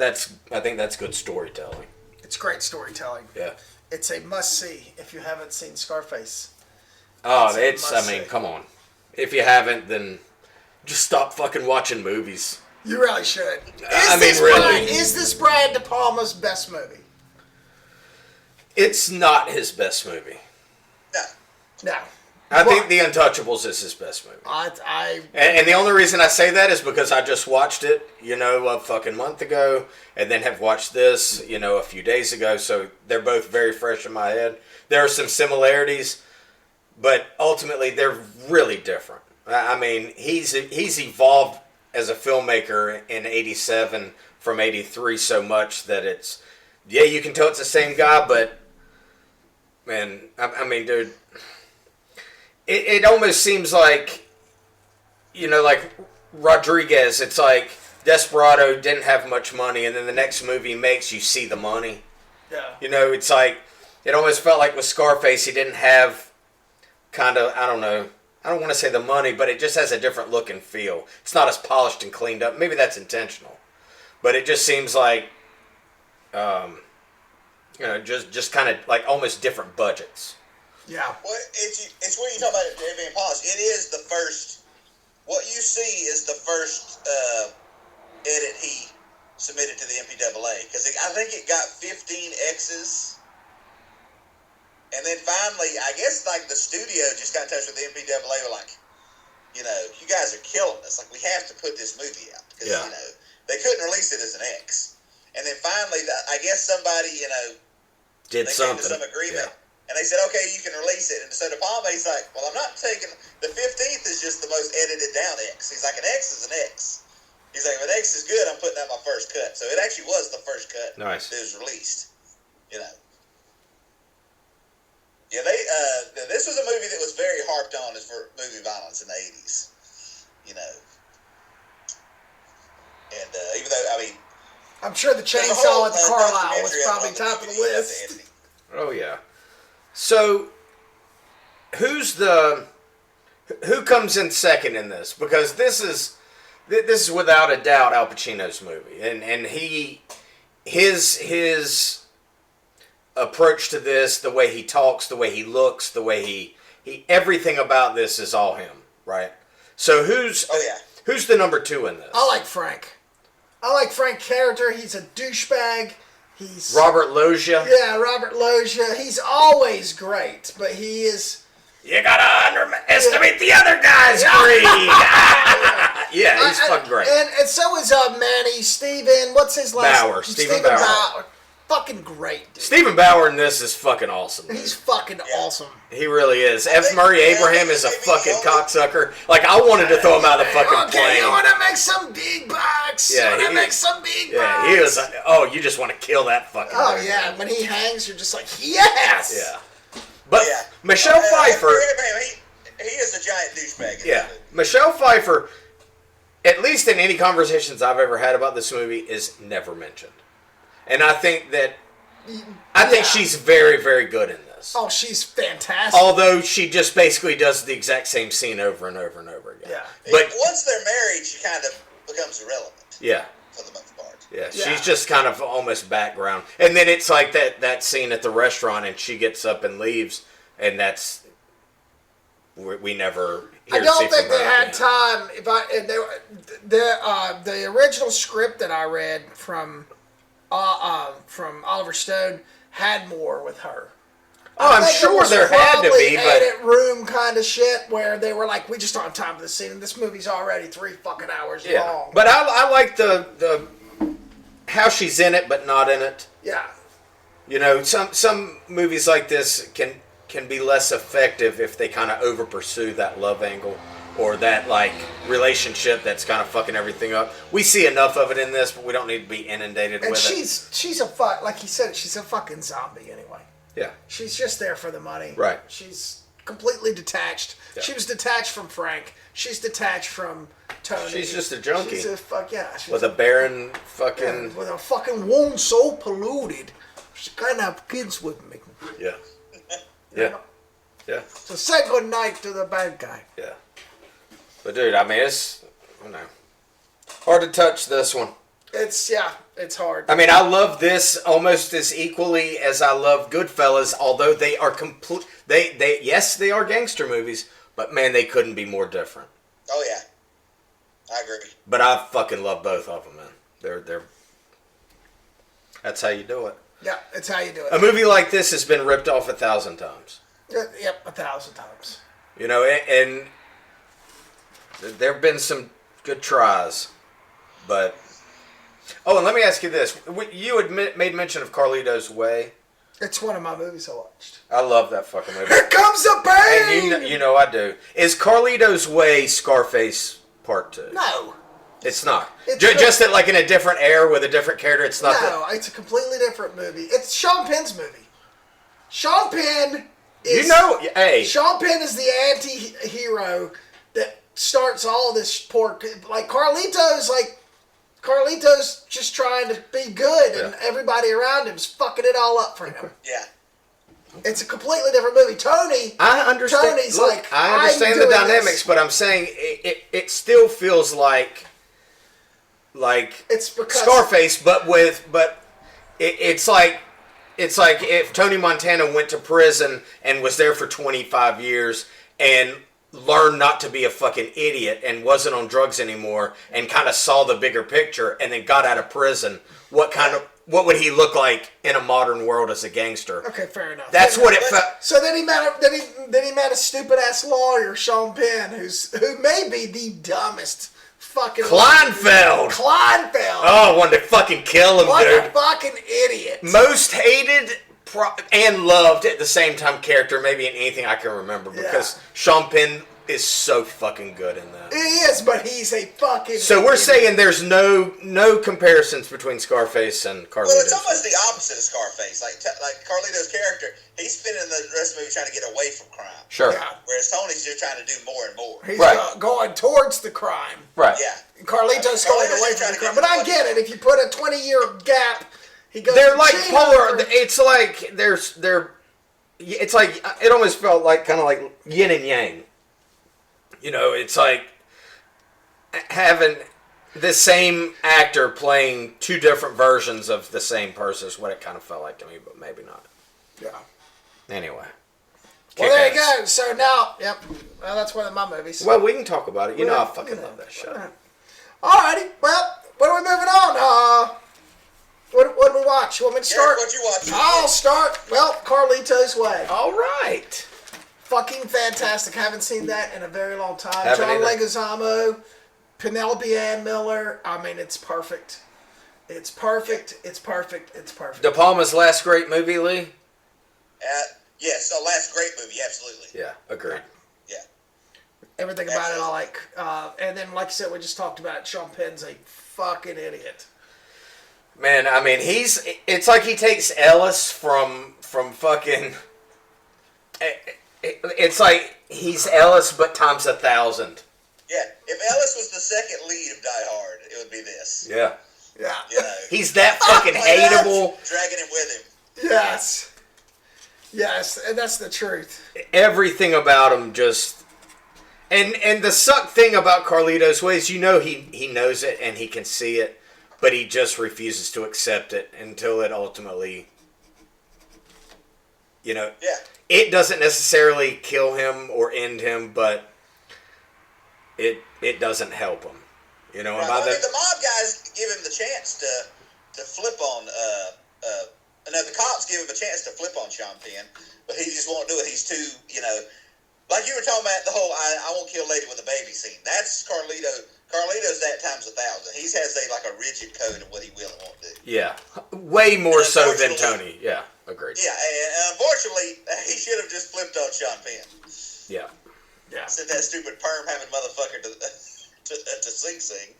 I think that's good storytelling. It's great storytelling. Yeah, it's a must see if you haven't seen Scarface. I mean, come on. If you haven't, then just stop fucking watching movies. You really should. Is this Brian De Palma's best movie? It's not his best movie. No. I think The Untouchables is his best movie. And the only reason I say that is because I just watched it, a fucking month ago, and then have watched this, a few days ago, so they're both very fresh in my head. There are some similarities, but ultimately they're really different. I mean, he's evolved as a filmmaker in 87 from 83 so much that it's, you can tell it's the same guy, but, man, I mean, dude... It almost seems like, like Rodriguez, it's like Desperado didn't have much money, and then the next movie he makes, you see the money. Yeah. It's like, it almost felt like with Scarface, he didn't have kind of, I don't know, I don't want to say the money, but it just has a different look and feel. It's not as polished and cleaned up. Maybe that's intentional. But it just seems like, just kind of like almost different budgets. Yeah. Well, it's when you talk about it being polished. It is the first. What you see is the first edit he submitted to the MPAA, because I think it got 15 X's, and then finally, I guess like the studio just got in touch with the MPAA. Were like, you guys are killing us. Like, we have to put this movie out because they couldn't release it as an X, and then finally, I guess somebody did something. Came to some agreement. Yeah. And they said, okay, you can release it. And so DePalma, he's like, well, I'm not taking... The 15th is just the most edited down X. He's like, an X is an X. He's like, if an X is good, I'm putting out my first cut. So it actually was the first cut nice. that was released. Yeah, Yeah, this was a movie that was very harped on as for movie violence in the 80s. You know. And even though, I mean... I'm sure the chainsaw at the Carlisle was probably top of the list. Oh, yeah. So, who comes in second in this? Because this is without a doubt Al Pacino's movie. And his approach to this, the way he talks, the way he looks, the way he everything about this is all him, right? So who's the number 2 in this? I like Frank. I like Frank's character. He's a douchebag. He's Robert Loggia. Yeah, Robert Loggia. He's always great, but he is... You gotta underestimate the other guy's greed. Yeah, he's fucking great. And so is Manny Steven. What's his last name? Stephen Bauer. Fucking great, dude. Stephen Bauer in this is fucking awesome. Dude. He's fucking awesome. He really is. F. Murray Abraham is a fucking cocksucker. Like, I wanted to throw him out of the fucking plane. You want to make some big bucks? Yeah, you want to make some big bucks? Yeah, he was. You just want to kill that fucking. Oh dude, yeah, man. when he hangs, you're just like, yes. Yeah, but Michelle Pfeiffer. He is a giant douchebag. Yeah, Michelle Pfeiffer. At least in any conversations I've ever had about this movie, is never mentioned, and I think she's very, very good in this. Oh, she's fantastic. Although she just basically does the exact same scene over and over and over again. Yeah. But once they're married, she kind of becomes irrelevant. Yeah. For the most part. Yeah, she's just kind of almost background. And then it's like that scene at the restaurant, and she gets up and leaves, and that's... We never hear I don't see think from they her had again. time. The original script that I read from Oliver Stone had more with her. Oh, I'm sure there had to be, but edit room kind of shit where they were like, we just don't have time for this scene, and this movie's already 3 fucking hours long. But I like the how she's in it, but not in it. Yeah. You know, some movies like this can be less effective if they kind of over pursue that love angle or that like relationship that's kind of fucking everything up. We see enough of it in this, but we don't need to be inundated with it. And she's like he said, she's a fucking zombie anyway. Yeah. She's just there for the money. Right. She's completely detached. Yeah. She was detached from Frank. She's detached from Tony. She's just a junkie. She's a with a barren fucking... Yeah, with a fucking wound so polluted, she can't have kids with me. Yeah. Yeah. Yeah. So say goodnight to the bad guy. Yeah. But dude, I mean, it's... I don't know. Hard to touch this one. It's hard. I mean, I love this almost as equally as I love Goodfellas, although they are complete. Yes, they are gangster movies, but man, they couldn't be more different. Oh yeah, I agree. But I fucking love both of them, man. They're. That's how you do it. Yeah, it's how you do it. A movie like this has been ripped off 1,000 times. Yep, 1,000 times. You know, and there have been some good tries, but. Oh, and let me ask you this. You had made mention of Carlito's Way. It's one of my movies I watched. I love that fucking movie. Here comes the pain! And you know I do. Is Carlito's Way Scarface Part 2? No. It's not. Just that, like, in a different era with a different character, it's not. No, it's a completely different movie. It's Sean Penn's movie. Sean Penn is... Sean Penn is the anti-hero that starts all this poor... Like, Carlito's just trying to be good, and everybody around him's fucking it all up for him. Yeah. It's a completely different movie. Tony, I understand. Tony's look, like, I understand the dynamics, but I'm saying it still feels like it's because Scarface, it's like if Tony Montana went to prison and was there for 25 years and learned not to be a fucking idiot and wasn't on drugs anymore and kind of saw the bigger picture and then got out of prison, what would he look like in a modern world as a gangster? Okay, fair enough. That's what it felt. So then he met a stupid ass lawyer, Sean Penn, who may be the dumbest fucking Kleinfeld. Oh, wanted to fucking kill him, what dude. What a fucking idiot. Most hated and loved at the same time character maybe in anything I can remember because Sean Penn is so fucking good in that. He is, but he's a fucking... So we're saying there's no comparisons between Scarface and Carlito's. Well, it's almost the opposite of Scarface. Like Carlito's character, he's spending the rest of the movie trying to get away from crime. Sure. Yeah. Whereas Tony's just trying to do more and more. He's Right. going towards the crime. Right. Yeah. Carlito's going away from the crime. But I get it. If you put a 20-year gap, he goes... They're like polar. Or... It's like it's like it almost felt like kind of like yin and yang. You know, it's like having the same actor playing two different versions of the same person is what it kind of felt like to me, but maybe not. Yeah. Anyway. Well, there you go. So now, yep. Well, that's one of my movies. Well, we can talk about it. You know I fucking love that shit. Alrighty. Well, what are we moving on? What do we watch? You want me to start? What you watch? I'll start. Well, Carlito's Way. All right. Fucking fantastic. Haven't seen that in a very long time. Haven't John either. Leguizamo, Penelope Ann Miller. I mean, it's perfect. It's perfect. It's perfect. It's perfect. DePalma's last great movie, Lee? Yes, the last great movie, absolutely. Yeah, agreed. Yeah. Everything about it I like. And then, like I said, we just talked about it. Sean Penn's a fucking idiot. Man, I mean, it's like he takes Ellis from fucking... It's like he's Ellis, but times 1,000. Yeah, if Ellis was the second lead of Die Hard, it would be this. Yeah. Yeah. You know, He's that fucking hateable. dragging him with him. Yes. Yes, and that's the truth. Everything about him just... And the suck thing about Carlito's Way is, you know, he knows it and he can see it, but he just refuses to accept it until it ultimately... You know... Yeah. It doesn't necessarily kill him or end him, but it doesn't help him. You know, Right. and by Well, I that, mean, the mob guys give him the chance to flip on. The cops give him a chance to flip on Sean Penn, but he just won't do it. He's too, like you were talking about the whole "I won't kill a lady with a baby" scene. That's Carlito. Carlito's that times 1,000. He has a rigid code of what he will and won't do. yeah, way more And so than Tony. Yeah, agreed. Yeah, and unfortunately, he should have just flipped on Sean Penn. Yeah. Yeah. Sent that stupid perm having motherfucker to sing.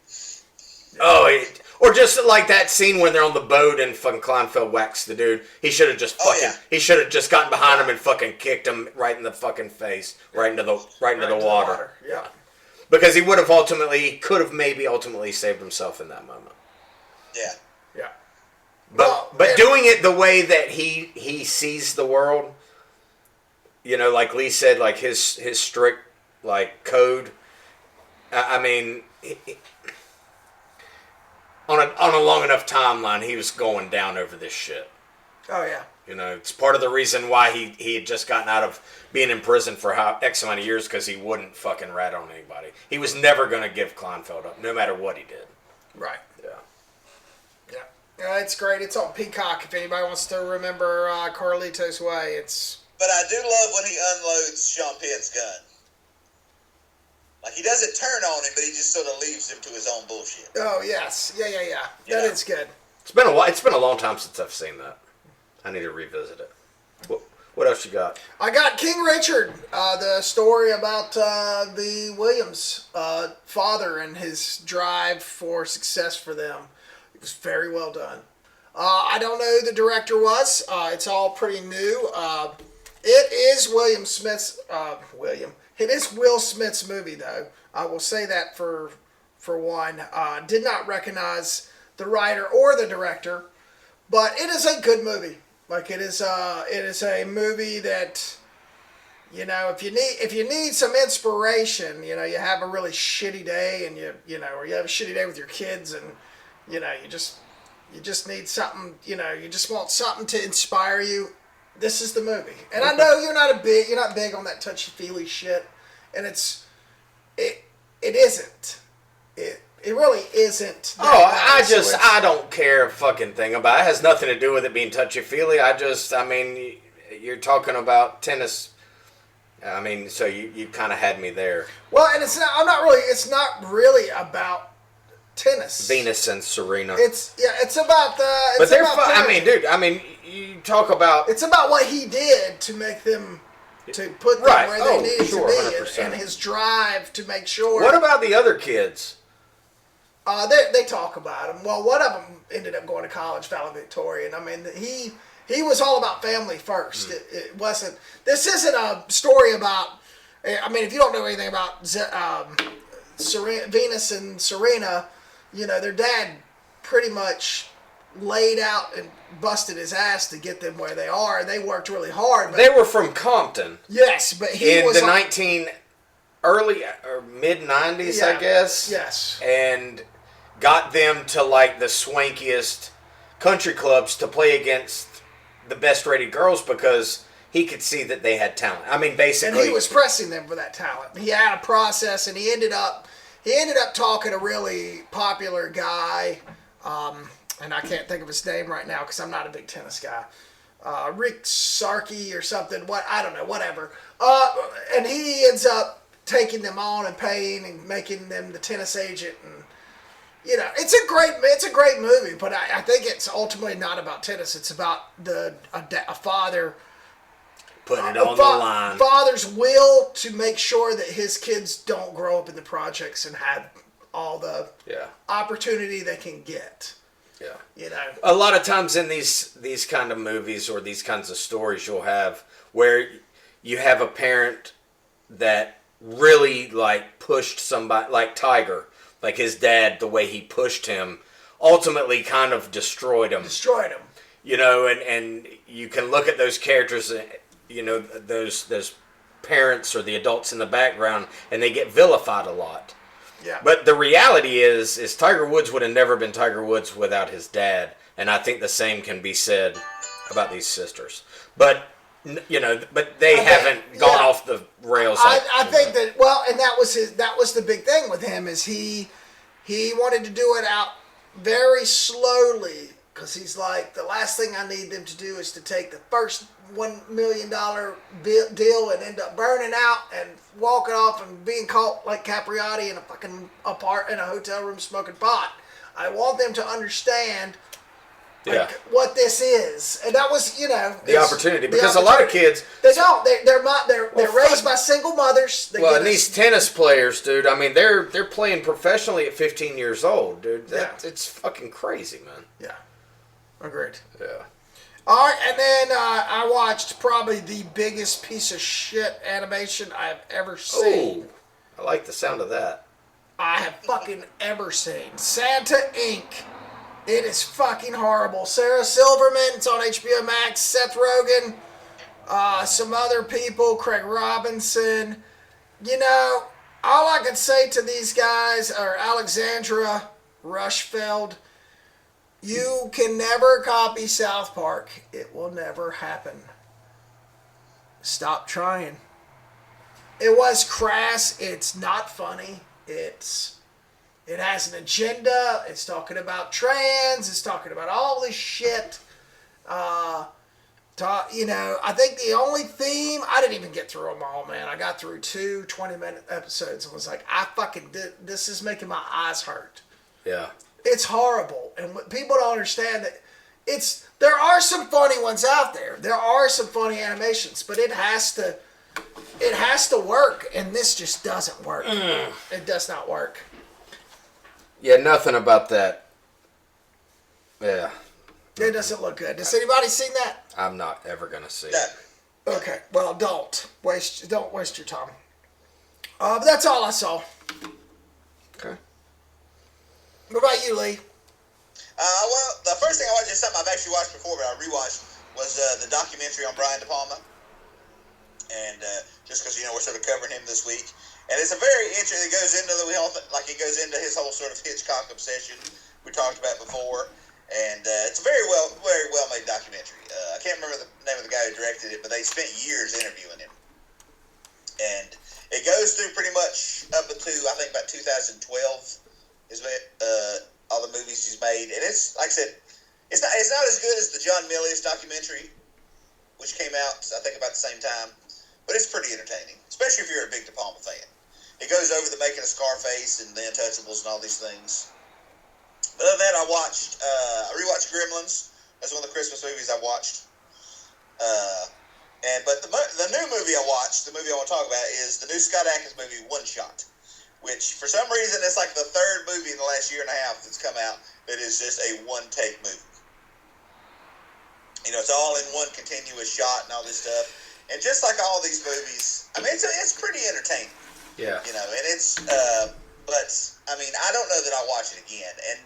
Oh, or just like that scene when they're on the boat and fucking Kleinfeld whacks the dude. He should have just fucking. yeah. He should have just gotten behind him and fucking kicked him right in the fucking face, right into the water. Yeah. Because he would have could have maybe ultimately saved himself in that moment. Yeah. Yeah. But doing it the way that he sees the world, you know, like Lee said, like his strict like code. I mean, on a long enough timeline, he was going down over this shit. Oh, yeah. You know, it's part of the reason why he had just gotten out of being in prison for X amount of years, because he wouldn't fucking rat on anybody. He was never going to give Kleinfeld up, no matter what he did. Right. Yeah. Yeah. It's great. It's on Peacock if anybody wants to remember Carlito's Way. But I do love when he unloads Sean Penn's gun. Like, he doesn't turn on him, but he just sort of leaves him to his own bullshit. Oh, yes. Yeah. That is good. It's been a while. It's been a long time since I've seen that. I need to revisit it. What else you got? I got King Richard, the story about the Williams father and his drive for success for them. It was very well done. I don't know who the director was. It's all pretty new. It is William Smith's It is Will Smith's movie, though. I will say that for one. Did not recognize the writer or the director, but it is a good movie. Like, it is a movie that, you know, if you need some inspiration, you know, you have a really shitty day and you know, or you have a shitty day with your kids and, you know, you just need something, you know, you just want something to inspire you. This is the movie. And I know you're not big on that touchy-feely shit, and it isn't. It really isn't. I don't care a fucking thing about it. It has nothing to do with it being touchy-feely. I mean, you're talking about tennis. I mean, so you kind of had me there. Well, and it's not really about tennis. Venus and Serena. It's about the. But they're I mean, dude. I mean, you talk about. It's about what he did to make them to put them Right. where they needed sure, to be, 100%. and his drive to make sure. What about the other kids? They talk about him. Well, one of them ended up going to college, valedictorian. I mean, he was all about family first. It wasn't. This isn't a story about. I mean, if you don't know anything about Venus and Serena, you know their dad pretty much laid out and busted his ass to get them where they are. They worked really hard. But They were from Compton. yes, but he In was the early or mid 90s, I guess. Yes. And got them to like the swankiest country clubs to play against the best rated girls because he could see that they had talent. I mean, basically, And he was pressing them for that talent. He had a process, and he ended up talking a really popular guy, and I can't think of his name right now because I'm not a big tennis guy. Rick Sarkey or something. I don't know. Whatever. And he ends up taking them on and paying and making them the tennis agent, and you know, it's a great movie. But I think it's ultimately not about tennis. It's about a father. putting it on the line. Father's will to make sure that his kids don't grow up in the projects and have all the opportunity they can get. Yeah. You know. A lot of times in these kind of movies or these kinds of stories you'll have where you have a parent that really like pushed somebody, like Tiger, like his dad, the way he pushed him ultimately kind of destroyed him. You know, and you can look at those characters, you know, those parents or the adults in the background, and they get vilified a lot. Yeah. But the reality is Tiger Woods would have never been Tiger Woods without his dad, and I think the same can be said about these sisters. But you know, but they haven't gone off the rails. I think that and that was the big thing with him is he wanted to do it out very slowly. Because he's like, the last thing I need them to do is to take the first $1 million deal and end up burning out and walking off and being caught like Capriati in a fucking in a hotel room smoking pot. I want them to understand what this is, and that was the opportunity. Because a lot of kids they're raised by single mothers. And these tennis players, dude. I mean, they're playing professionally at 15 years old, dude. It's fucking crazy, man. Yeah. Agreed. Yeah. All right, and then I watched probably the biggest piece of shit animation I've ever seen. Oh, I like the sound of that. I have fucking ever seen. Santa Inc. It is fucking horrible. Sarah Silverman, it's on HBO Max. Seth Rogen, some other people, Craig Robinson. You know, all I could say to these guys are Alexandra Rushfeld. You can never copy South Park. It will never happen. Stop trying. It was crass. It's not funny. It has an agenda. It's talking about trans. It's talking about all this shit. I think the only theme, I didn't even get through them all, man. I got through 2 20-minute episodes and was like, this is making my eyes hurt. Yeah. It's horrible, and people don't understand that there are some funny ones out there. There are some funny animations, but it has to work, and this just doesn't work. It does not work. Yeah, nothing about that. Yeah. It doesn't look good. Has anybody seen that? I'm not ever gonna see it. Okay, well, don't waste your time. But that's all I saw. Okay. What about you, Lee? Well, the first thing I watched is something I've actually watched before, but I rewatched, was the documentary on Brian DePalma. And just because, we're sort of covering him this week. And it's a very interesting, it goes into his whole sort of Hitchcock obsession we talked about before. And it's a very well made documentary. I can't remember the name of the guy who directed it, but they spent years interviewing him. And it goes through pretty much up until, I think, about 2012. Is all the movies he's made, and it's like I said, it's not as good as the John Milius documentary, which came out I think about the same time, but it's pretty entertaining, especially if you're a big DePalma fan. It goes over the making of Scarface and the Untouchables and all these things. But other than that, I rewatched Gremlins. That's one of the Christmas movies I watched, But the new movie I watched, the movie I want to talk about, is the new Scott Adkins movie, One Shot, which for some reason it's like the third movie in the last year and a half that's come out that is just a one-take movie. You know, it's all in one continuous shot and all this stuff. And just like all these movies, I mean, it's pretty entertaining. Yeah. You know, and it's, but, I mean, I don't know that I'll watch it again. And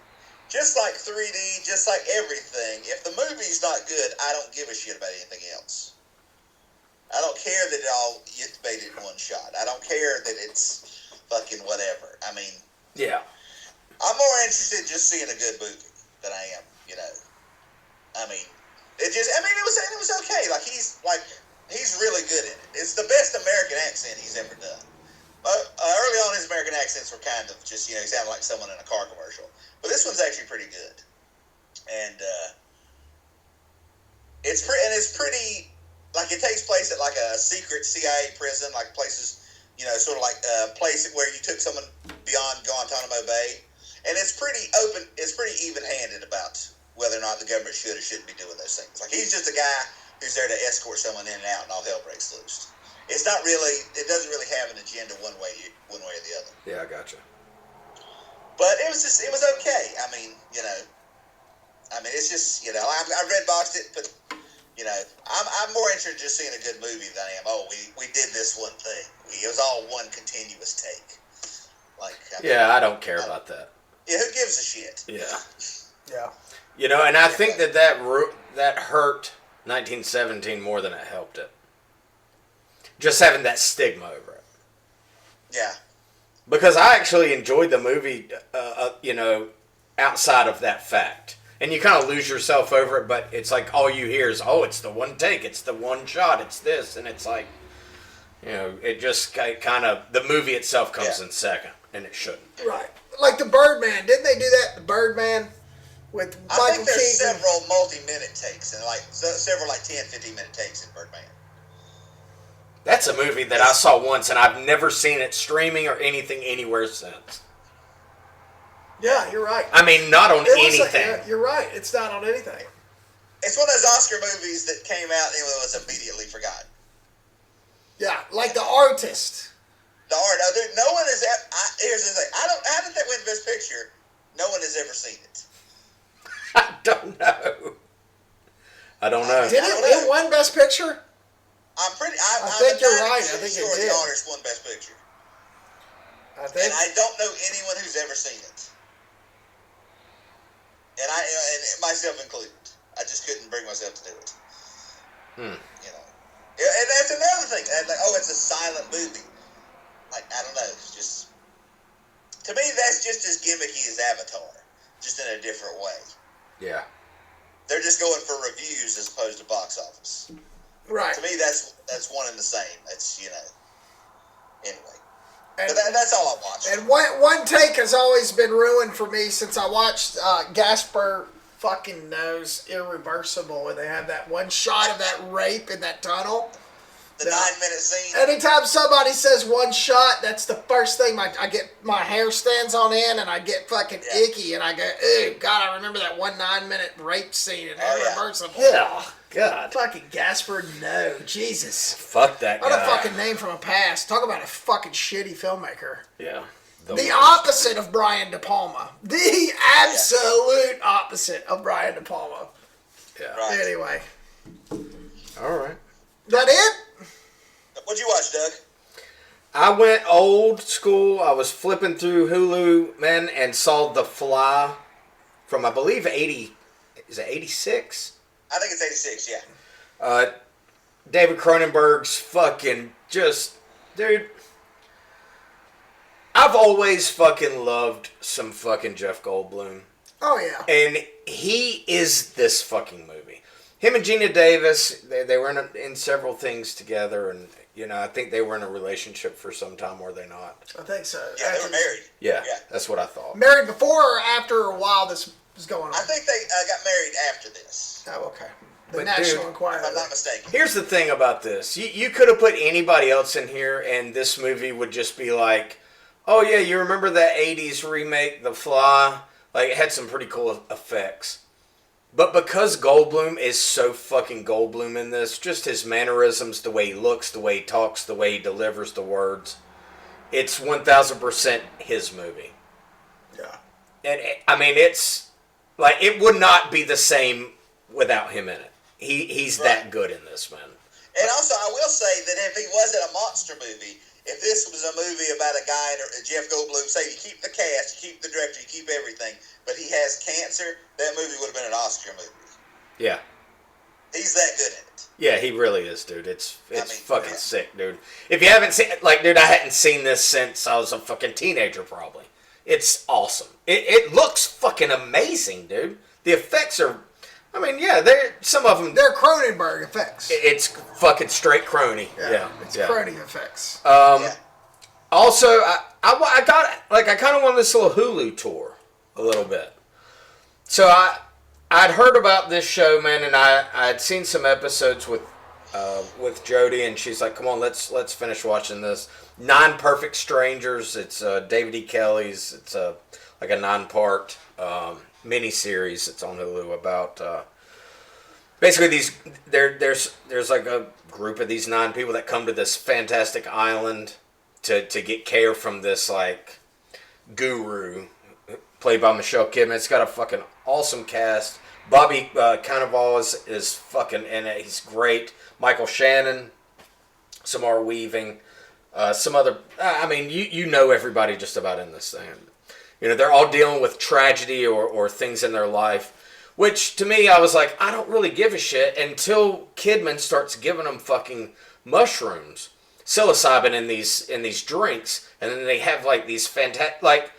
just like 3D, just like everything, if the movie's not good, I don't give a shit about anything else. I don't care that it all gets made in one shot. I don't care that it's fucking whatever. I mean, yeah. I'm more interested in just seeing a good movie than I am, you know. I mean, it was okay. Like, he's really good in it. It's the best American accent he's ever done. Early on, his American accents were kind of just, you know, he sounded like someone in a car commercial. But this one's actually pretty good. And it's pretty, like, it takes place at, like, a secret CIA prison, like places, you know, sort of like a place where you took someone beyond Guantanamo Bay. And it's pretty open, it's pretty even-handed about whether or not the government should or shouldn't be doing those things. Like, he's just a guy who's there to escort someone in and out, and all hell breaks loose. It's not really, it doesn't really have an agenda one way or the other. Yeah, I gotcha. But it was okay. I mean, you know, it's just, you know, I red boxed it, but, you know, I'm more interested in just seeing a good movie than I am, we did this one thing. It was all one continuous take. Like, I don't care about that. Yeah, who gives a shit? Yeah. Yeah. You know, and I think that hurt 1917 more than it helped it. Just having that stigma over it. Yeah. Because I actually enjoyed the movie, you know, outside of that fact. And you kind of lose yourself over it, but it's like all you hear is, oh, it's the one take, it's the one shot, it's this. And it's like, you know, it just kind of, the movie itself comes in second, and it shouldn't. Right. Like the Birdman. Didn't they do that, the Birdman? With Michael I think there's Keaton? several multi-minute takes, and like several 10, 15-minute takes in Birdman. That's a movie that I saw once, and I've never seen it streaming or anything anywhere since. Yeah, you're right. I mean, not on anything. You're right. It's not on anything. It's one of those Oscar movies that came out and it was immediately forgotten. Yeah, like The Artist. The art. No one has ever. Here's the thing. How did that win Best Picture? No one has ever seen it. I don't know. Did it win Best Picture? I think you're right. I think sure it did. The Artist won Best Picture. I think. And I don't know anyone who's ever seen it. And myself included. I just couldn't bring myself to do it. You know. And that's another thing. Like, oh, it's a silent movie. Like, I don't know. It's just, to me, that's just as gimmicky as Avatar, just in a different way. Yeah. They're just going for reviews as opposed to box office. Right. To me, that's one and the same. That's, you know. Anyway. But that's all I watched. And one take has always been ruined for me since I watched Gaspar fucking Knows Irreversible, and they have that one shot of that rape in that tunnel. The 9-minute scene. Anytime somebody says one shot, that's the first thing I get, my hair stands on end and I get fucking icky and I go, ooh, God, I remember that 9-minute rape scene in Irreversible. Yeah. God. Fucking Gaspar No. Jesus. Fuck that guy. What a fucking name from a past. Talk about a fucking shitty filmmaker. Yeah. The opposite of Brian DePalma. The absolute opposite of Brian DePalma. Yeah. Right. Anyway. All right. That it? What'd you watch, Doug? I went old school. I was flipping through Hulu, man, and saw The Fly from, I believe, 80. Is it 86? I think it's 86, yeah. David Cronenberg's fucking just, dude. I've always fucking loved some fucking Jeff Goldblum. Oh, yeah. And he is this fucking movie. Him and Gina Davis, they were in several things together, and, you know, I think they were in a relationship for some time, were they not? I think so. Yeah, they were married. Yeah, that's what I thought. Married before or after a while this was going on? I think they got married after this. Oh, okay. The But National dude, Enquirer. If I'm not mistaken. Here's the thing about this. You could have put anybody else in here, and this movie would just be like, oh, yeah, you remember that 80s remake, The Fly? Like, it had some pretty cool effects. But because Goldblum is so fucking Goldblum in this, just his mannerisms, the way he looks, the way he talks, the way he delivers the words, it's 1000% his movie. Yeah. And it's like, it would not be the same without him in it. He's that good in this, man. And also, I will say that if he wasn't a monster movie, if this was a movie about a guy, Jeff Goldblum, say you keep the cast, you keep the director, you keep everything, but he has cancer, that movie would have been an Oscar movie. Yeah. He's that good in it. Yeah, he really is, dude. It's fucking sick, dude. If you haven't seen, like, dude, I hadn't seen this since I was a fucking teenager, probably. It's awesome. It looks fucking amazing, dude. The effects are, I mean, yeah, some of them. They're Cronenberg effects. It's fucking straight crony. Yeah. It's Crony effects. Also, I kind of wanted this little Hulu tour a little bit. So I'd heard about this show, man, and I'd seen some episodes with Jody, and she's like, "Come on, let's finish watching this." 9 Perfect Strangers. It's David E. Kelly's. It's like a 9-part miniseries. It's on Hulu about basically there's like a group of these 9 people that come to this fantastic island to get care from this like guru played by Michelle Kidman. It's got a fucking awesome cast. Bobby Cannavale is fucking in it. He's great. Michael Shannon, Samara Weaving, some other. I mean, you know everybody just about in this thing. You know, they're all dealing with tragedy or things in their life. Which, to me, I was like, I don't really give a shit until Kidman starts giving them fucking mushrooms, psilocybin in these drinks, and then they have like these fantastic, like,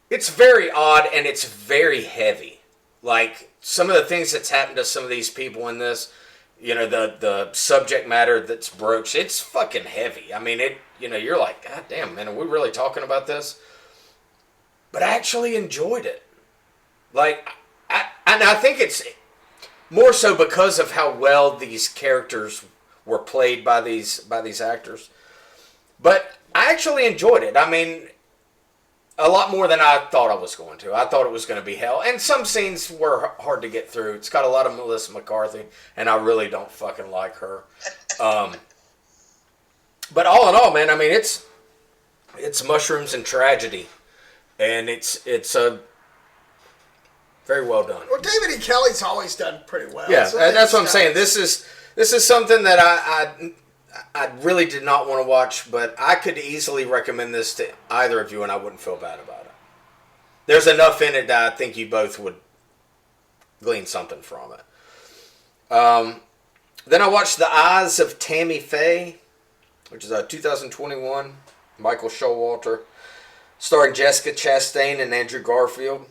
it's very odd and it's very heavy. Like, some of the things that's happened to some of these people in this, you know, the subject matter that's broached, it's fucking heavy. I mean, you're like, God damn, man, are we really talking about this? But I actually enjoyed it. Like, and I think it's more so because of how well these characters were played by these actors. But I actually enjoyed it. I mean, a lot more than I thought I was going to. I thought it was going to be hell. And some scenes were hard to get through. It's got a lot of Melissa McCarthy, and I really don't fucking like her. But all in all, man, I mean, it's mushrooms and tragedy. And it's very well done. Well, David E. Kelly's always done pretty well. Yeah, so that's what I'm saying. This is something that I really did not want to watch, but I could easily recommend this to either of you, and I wouldn't feel bad about it. There's enough in it that I think you both would glean something from it. Then I watched The Eyes of Tammy Faye, which is a 2021, Michael Showalter, starring Jessica Chastain and Andrew Garfield.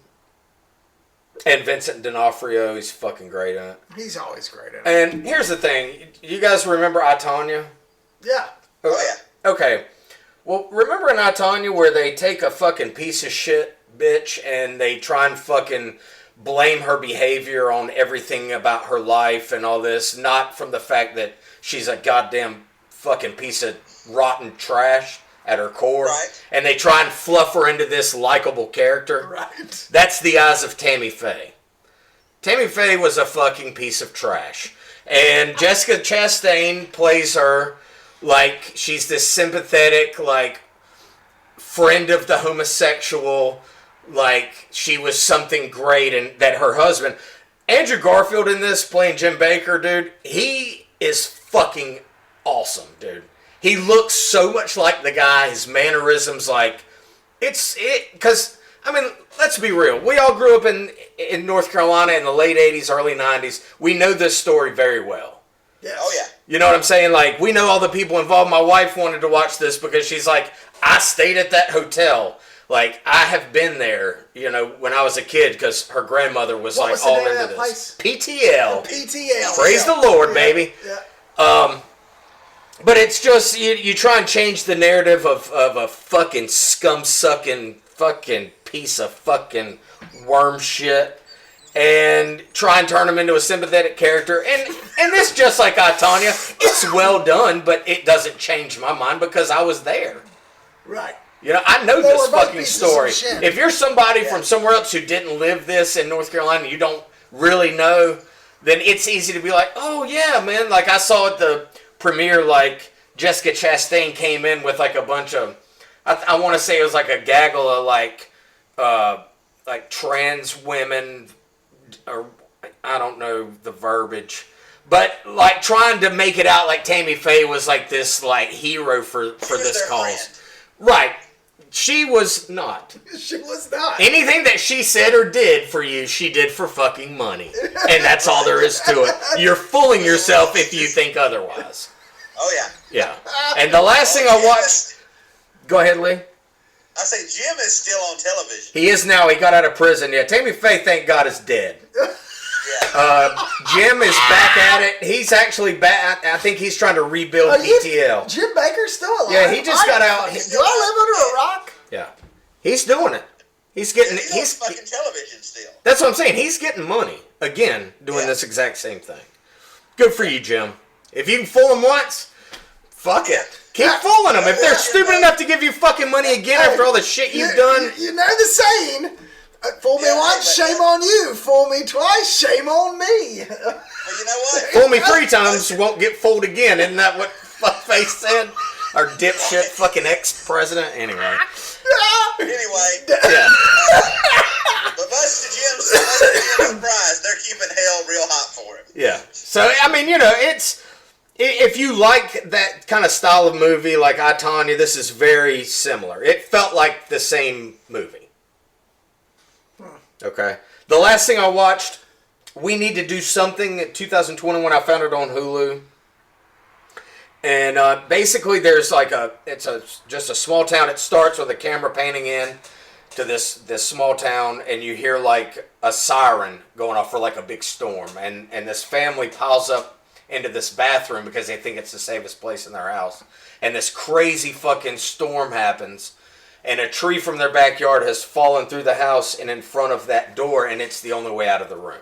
And Vincent D'Onofrio, he's fucking great in it. He's always great in it. And here's the thing. You guys remember I, Tonya? Yeah. Oh, yeah. Okay. Well, remember in I, Tonya where they take a fucking piece of shit bitch and they try and fucking blame her behavior on everything about her life and all this, not from the fact that she's a goddamn fucking piece of rotten trash at her core. Right. And they try and fluff her into this likable character. Right. That's The Eyes of Tammy Faye. Tammy Faye was a fucking piece of trash. And Jessica Chastain plays her like she's this sympathetic, like, friend of the homosexual, like she was something great, and that her husband, Andrew Garfield in this, playing Jim Bakker, dude, he is fucking awesome, dude. He looks so much like the guy, his mannerisms, like, because, I mean, let's be real. We all grew up in North Carolina in the late 80s, early 90s. We know this story very well. Yes. Oh, yeah. You know what I'm saying? Like, we know all the people involved. My wife wanted to watch this because she's like, I stayed at that hotel. Like, I have been there, you know, when I was a kid, because her grandmother was, What like, was the all name of into that this. place? PTL. PTL. Praise the Lord, baby. Yeah. But it's just, you try and change the narrative of a fucking scum-sucking fucking piece of fucking worm shit and try and turn him into a sympathetic character. And this, just like I, Tonya, it's well done, but it doesn't change my mind because I was there. Right. You know, I know They this were both fucking pieces of story. shit. If you're somebody from somewhere else who didn't live this in North Carolina, you don't really know, then it's easy to be like, oh yeah, man. Like I saw at the premiere, like Jessica Chastain came in with like a bunch of, I want to say it was like a gaggle of like trans women, or I don't know the verbiage, but like trying to make it out like Tammy Faye was like this like hero for this cause. Right. She was not. She was not. Anything that she said or did for you, she did for fucking money. And that's all there is to it. You're fooling yourself if you think otherwise. Oh, yeah. Yeah. And the last thing I watched... Go ahead, Lee. I say Jim is still on television. He is now. He got out of prison. Yeah, Tammy Faye, thank God, is dead. Yeah. Jim is back at it. He's actually back. I think he's trying to rebuild PTL. Jim Bakker's still alive? Yeah, he just got out. Do I live under a rock? Yeah. He's doing it. He's getting... He's on fucking television still. That's what I'm saying. He's getting money. Again, doing this exact same thing. Good for you, Jim. If you can fool them once, fuck it. Keep fooling them. If they're stupid enough to give you fucking money again after all the shit you've done. You know the saying, fool me once, shame on you. Fool me twice, shame on me. Well, you know what? Fool me 3 times, won't get fooled again. Isn't that what fuckface said? Our dipshit fucking ex-president. Anyway. Anyway. Yeah. But much to Jim's surprise, they're keeping hell real hot for him. Yeah. So, I mean, you know, it's... If you like that kind of style of movie, like I, Tonya, this is very similar. It felt like the same movie. Okay. The last thing I watched, We Need to Do Something, in 2021. I found it on Hulu. And basically there's like just a small town. It starts with a camera panning in to this small town, and you hear like a siren going off for like a big storm. And this family piles up into this bathroom because they think it's the safest place in their house. And this crazy fucking storm happens, and a tree from their backyard has fallen through the house and in front of that door, and it's the only way out of the room.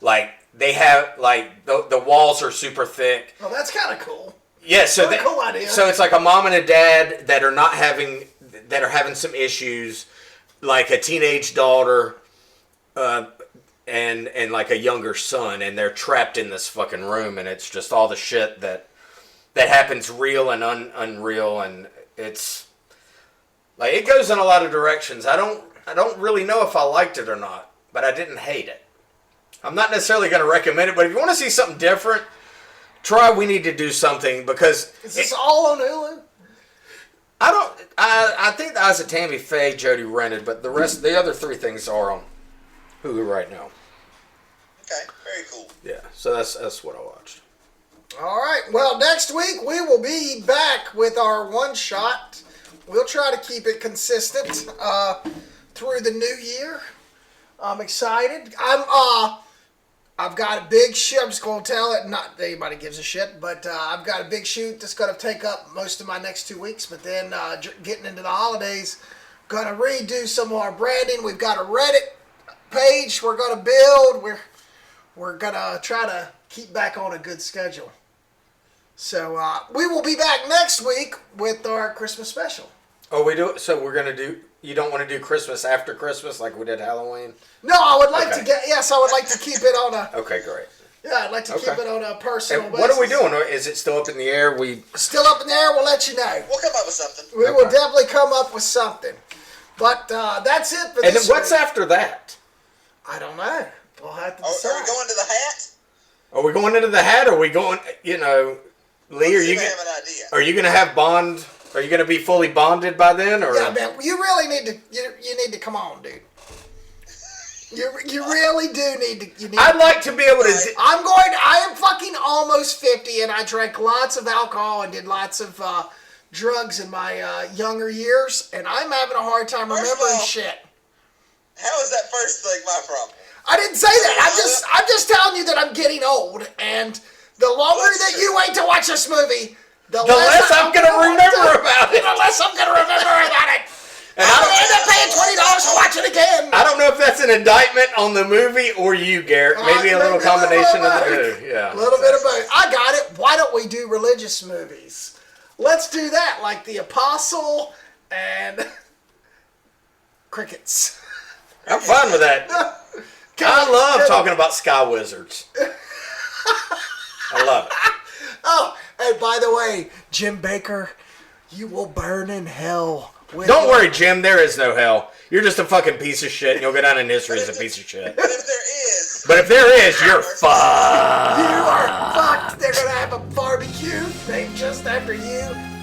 Like, they have, like, the walls are super thick. Well, that's kind of cool. Yeah, so cool idea. So it's like a mom and a dad that are having some issues, like a teenage daughter, and like a younger son, and they're trapped in this fucking room, and it's just all the shit that happens, real and unreal, and it's like it goes in a lot of directions. I don't really know if I liked it or not, but I didn't hate it. I'm not necessarily going to recommend it, but if you want to see something different, try We Need to Do Something, because is this all on Hulu? I think the Eyes of Tammy Faye Jody rented, but the other 3 things are on Hulu right now. Okay, very cool. Yeah, so that's what I watched. All right. Well, next week we will be back with our one shot. We'll try to keep it consistent through the new year. I'm excited. I've got a big shoot. I'm just going to tell it. Not that anybody gives a shit, but I've got a big shoot that's going to take up most of my next 2 weeks. But then getting into the holidays, going to redo some of our branding. We've got a Reddit page we're going to build. We're going to try to keep back on a good schedule. So we will be back next week with our Christmas special. Oh, we do it? So we're going to do... You don't want to do Christmas after Christmas like we did Halloween? No, I would like to get... Yes, I would like to keep it on a... Okay, great. Yeah, I'd like to keep it on a personal basis. What are we doing? Is it still up in the air? Still up in the air. We'll let you know. We'll come up with something. We will definitely come up with something. But that's it for this week. And what's after that? I don't know. We'll have to decide. Are we going to the hat? Are we going into the hat? Or are we going, Lee, are you going to have Bond... Are you going to be fully bonded by then? Or? Yeah, man. You really need to... You need to come on, dude. You really do need to... I'd like to be able to... I am fucking almost 50, and I drank lots of alcohol and did lots of drugs in my younger years, and I'm having a hard time remembering shit. How is that first thing my problem? I didn't say that. I'm just telling you that I'm getting old, and the longer that you wait to watch this movie... The less I'm going to remember about it. The less I'm going to remember about it. And I'm going to end up paying $20 to watch it again. I don't know if that's an indictment on the movie or you, Garrick. Maybe a little combination of the two. Yeah. A little bit of both. I got it. Why don't we do religious movies? Let's do that, like The Apostle and Crickets. I'm fine with that. I love talking about sky wizards. I love it. Oh, and by the way, Jim Bakker, you will burn in hell. Don't worry, Jim. There is no hell. You're just a fucking piece of shit, and you'll go down in history as a piece of shit. But if there is, you're fucked. You are fucked. They're gonna have a barbecue named just after you.